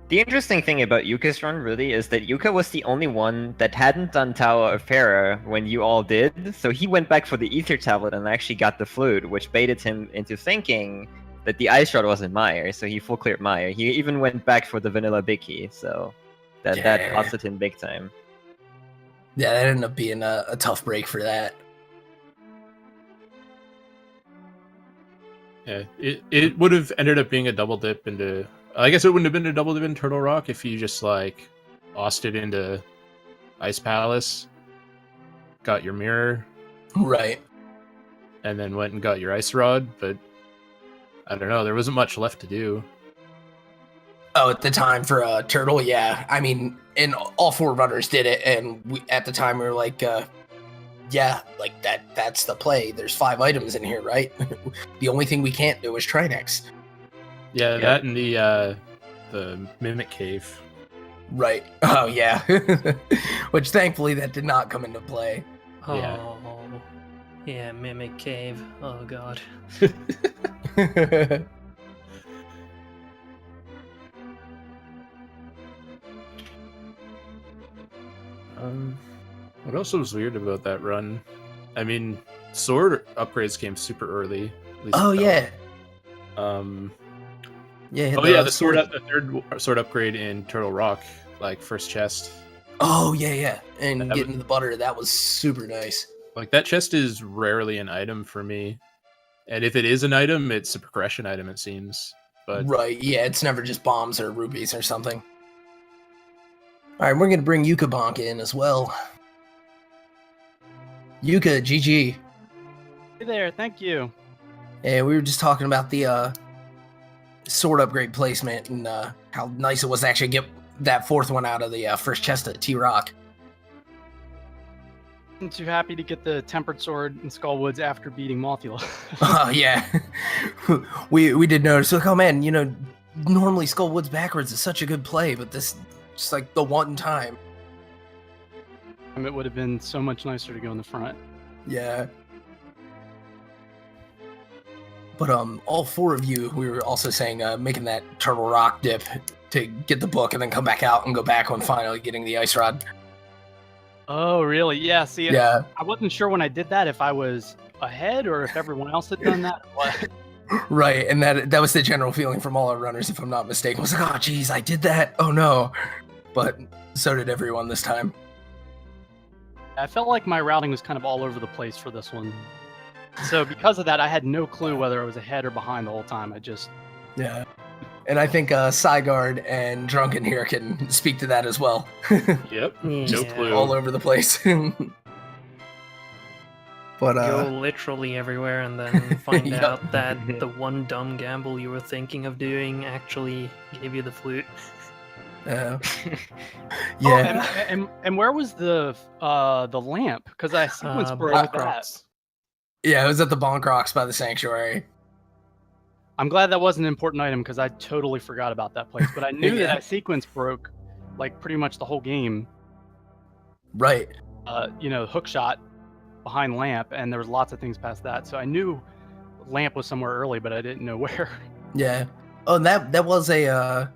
The interesting thing about Yuka's run really is that Yuka was the only one that hadn't done Tower of Hera when you all did, so he went back for the Ether Tablet and actually got the Flute, which baited him into thinking But the ice shard wasn't Meyer, so he full cleared Meyer. He even went back for the vanilla big key, so that Yeah. costed him big time. Yeah, that ended up being a tough break for that. Yeah, it would have ended up being a double dip into. I guess it wouldn't have been a double dip in Turtle Rock if you just like lost it into Ice Palace, got your mirror, Right. and then went and got your ice rod. But I don't know, there wasn't much left to do. Oh, at the time for Turtle, yeah. I mean, and all 4 runners did it, and at the time we were like, yeah, like that's the play. There's 5 items in here, right? The only thing we can't do is Trinex. Yeah, Yep. that and the Mimic Cave. Right. Oh, yeah. Which thankfully that did not come into play. Oh, Yeah. yeah, Mimic Cave. Oh god. What else was weird about that run? I mean, sword upgrades came super early. At least Oh, it yeah. felt. Yeah. The third sword upgrade in Turtle Rock, like first chest. Oh, yeah. And That getting to the butter, that was super nice. Like that chest is rarely an item for me, and if it is an item, it's a progression item. It seems, but Right, yeah, it's never just bombs or rupees or something. Alright, we're gonna bring Yukabonk in as well. Yuka, GG. Hey there, thank you. Yeah, we were just talking about the sword upgrade placement and how nice it was to actually get that 4th one out of the first chest at T-Rock. I'm too happy to get the tempered sword in Skullwoods after beating Mothula. Oh, yeah. we did notice, like, oh man, you know, normally Skullwoods backwards is such a good play, but this just like the one time. It would have been so much nicer to go in the front. Yeah. But all 4 of you, we were also saying making that Turtle Rock dip to get the book and then come back out and go back when finally getting the ice rod. Oh, really? Yeah, see, Yeah. I wasn't sure when I did that if I was ahead or if everyone else had done that or what. Right, and that was the general feeling from all our runners, if I'm not mistaken. I was like, oh geez, I did that. Oh no. But so did everyone this time. I felt like my routing was kind of all over the place for this one. So because of that, I had no clue whether I was ahead or behind the whole time. I just... Yeah. And I think Psigarde and Drunken here can speak to that as well. yep, no Yeah. clue. All over the place. But Go literally everywhere and then find Yep. out that the one dumb gamble you were thinking of doing actually gave you the flute. yeah. Oh, and where was the lamp? Because I sequence broke Bonk that. Rocks. Yeah, it was at the Bonk Rocks by the Sanctuary. I'm glad that wasn't an important item because I totally forgot about that place. But I knew Yeah. that I sequence broke like pretty much the whole game. Right. Hook shot behind lamp, and there was lots of things past that. So I knew lamp was somewhere early, but I didn't know where. Yeah. Oh, and that was a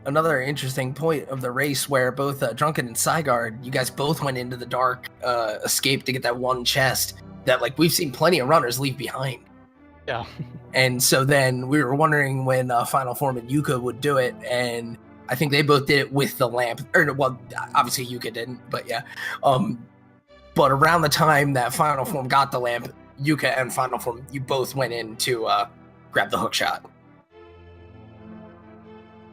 another interesting point of the race where both Drunken and Psigarde, you guys both went into the dark escape to get that one chest that like we've seen plenty of runners leave behind. Yeah. And so then we were wondering when Final Form and Yuka would do it, and I think they both did it with the lamp. Or well, obviously Yuka didn't, but yeah. But around the time that Final Form got the lamp, Yuka and Final Form, you both went in to grab the hook shot.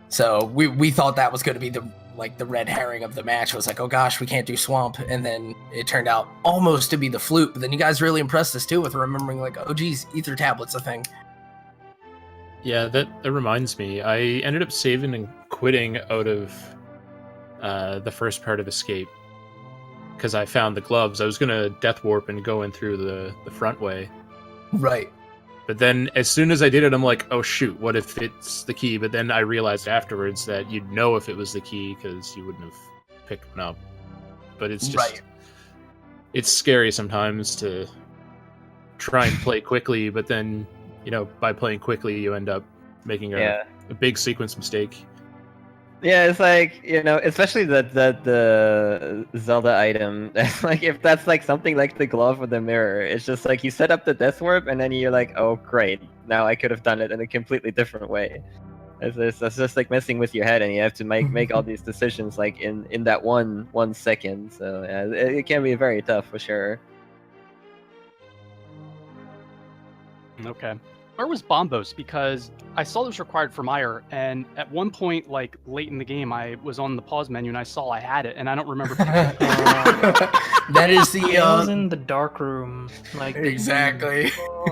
So we thought that was going to be the red herring of the match. It was like, oh gosh, we can't do swamp, and then it turned out almost to be the flute. But then you guys really impressed us too with remembering like, oh geez, ether tablet's a thing. Yeah, that reminds me. I ended up saving and quitting out of the first part of Escape because I found the gloves. I was gonna death warp and go in through the front way. Right. But then as soon as I did it, I'm like, oh shoot, what if it's the key? But then I realized afterwards that you'd know if it was the key because you wouldn't have picked one up. But it's just, Right. It's scary sometimes to try and play quickly, but then, by playing quickly, you end up making a big sequence mistake. Yeah, it's like, especially the Zelda item. Like if that's like something like the glove or the mirror, it's just like you set up the death warp and then you're like, oh great, now I could have done it in a completely different way. That's just like messing with your head, and you have to make all these decisions like in that 1 second. So yeah, it can be very tough for sure. Okay. Where was Bombos? Because I saw it was required for Meyer, and at one point, like late in the game, I was on the pause menu and I saw I had it, and I don't remember. That is the It was in the dark room. Like exactly.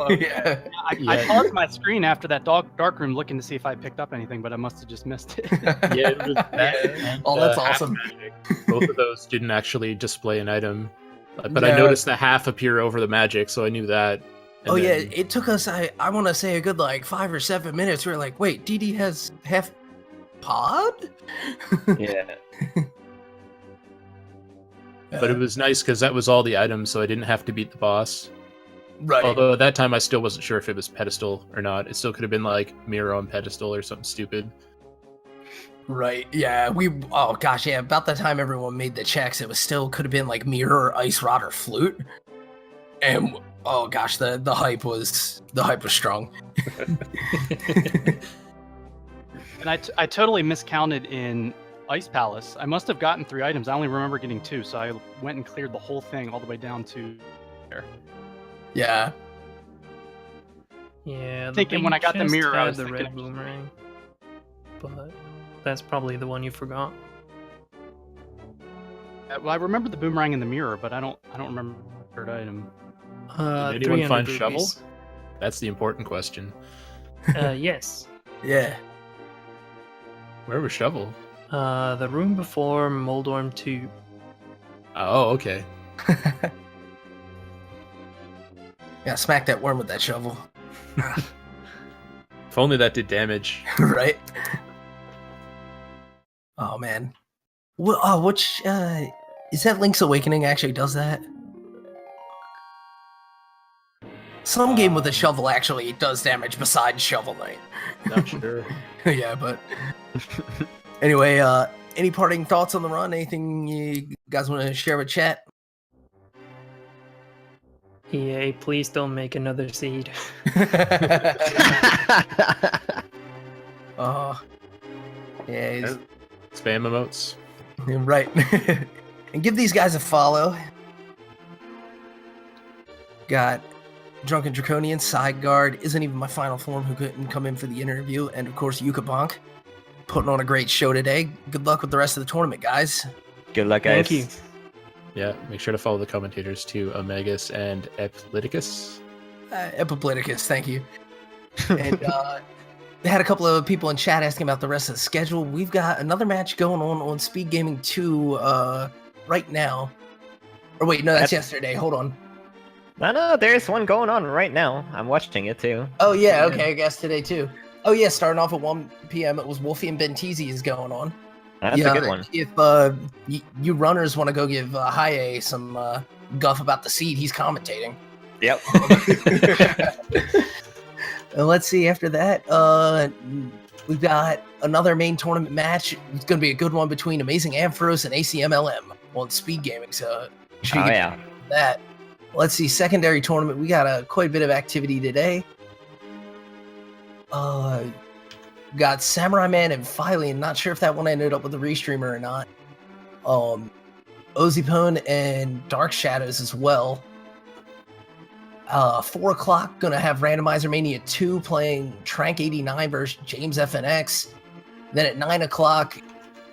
Yeah. I paused my screen after that dark room, looking to see if I picked up anything, but I must have just missed it. Yeah, it was that and, Oh, that's half awesome. magic. Both of those didn't actually display an item, but Yeah. I noticed the half appear over the magic, so I knew that. And Oh yeah, then- it took us. I want to say a good like 5 or 7 minutes. We were like, wait, DD has half pod. Yeah. But it was nice because that was all the items, so I didn't have to beat the boss. Right. Although at that time I still wasn't sure if it was pedestal or not. It still could have been like mirror on pedestal or something stupid. Right. Yeah. Oh gosh. Yeah. About the time everyone made the checks, it was still could have been like mirror, ice rod, or flute. And oh gosh, the hype was strong. And I totally miscounted in Ice Palace. I must have gotten 3 items. I only remember getting 2, so I went and cleared the whole thing all the way down to there. Yeah. Yeah. The Thinking big when I got the chest mirror, I had was the thinking red boomerang, but that's probably the one you forgot. Well, I remember the boomerang in the mirror, but I don't remember the third item. Did anyone 300 find rupees. shovel? That's the important question. Yes. Yeah. Where was shovel? The room before Moldorm 2. Oh, okay. Yeah. Smack that worm with that shovel. If only that did damage. Right. Oh man. Which is that Link's Awakening actually does that? Some game with a shovel actually does damage besides Shovel Knight. Not sure. Yeah, but anyway, any parting thoughts on the run? Anything you guys want to share with chat? EA, please don't make another seed. Oh, yeah, Spam emotes. right. And give these guys a follow. Got DrunkenDraconian, Psigarde, Isn't Even My Final Form, who couldn't come in for the interview, and of course Yukabonk, putting on a great show today. Good luck with the rest of the tournament, guys. Good luck, guys. Thank you. Yeah, make sure to follow the commentators too, Omegas and Epilyticus. Epilyticus, thank you. And they had a couple of people in chat asking about the rest of the schedule. We've got another match going on Speed Gaming 2 right now. Or wait, no, that's yesterday. Hold on. No, there's one going on right now. I'm watching it too. Oh, yeah, okay, I guess today too. Oh, yeah, starting off at 1 p.m. It was Wolfie and Bentisi is going on. That's a good one. If you runners want to go give Haye some guff about the seed, he's commentating. Yep. And let's see, after that, we've got another main tournament match. It's going to be a good one between Amazing Ampharos and ACMLM on Speed Gaming, so Oh yeah. that. Let's see, secondary tournament. We got quite a bit of activity today. Got Samurai Man and Phyllian. Not sure if that one ended up with a restreamer or not. Ozipone and Dark Shadows as well. 4 o'clock, gonna have Randomizer Mania 2 playing Trank89 versus James FNX. Then at 9 o'clock,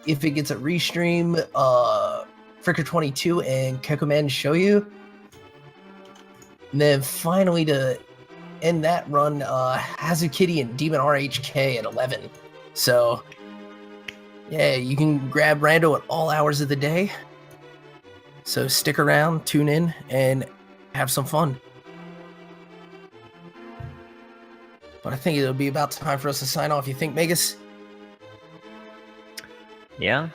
if it gets a restream, Fricker22 and Kekoman Shoyu. And then finally to end that run, Hazukitty and Demon RHK at 11. So, yeah, you can grab Rando at all hours of the day. So stick around, tune in, and have some fun. But I think it'll be about time for us to sign off. You think, Megas? Yeah.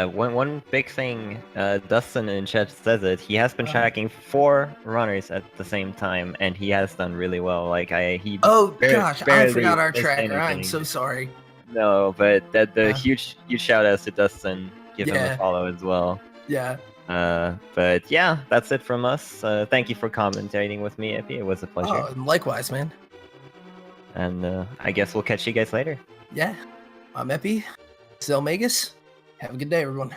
One big thing, Dustin in chat says it. He has been tracking 4 runners at the same time, and he has done really well. Like he. Oh barely- gosh, I barely forgot our missed tracker. I'm anything. so sorry. No, but that the Yeah. huge shout outs to Dustin. Give him Yeah. a follow as well. Yeah. But yeah, that's it from us. Thank you for commentating with me, Epi. It was a pleasure. Oh, likewise, man. And I guess we'll catch you guys later. Yeah. I'm Epi. Zelmagus. Have a good day, everyone.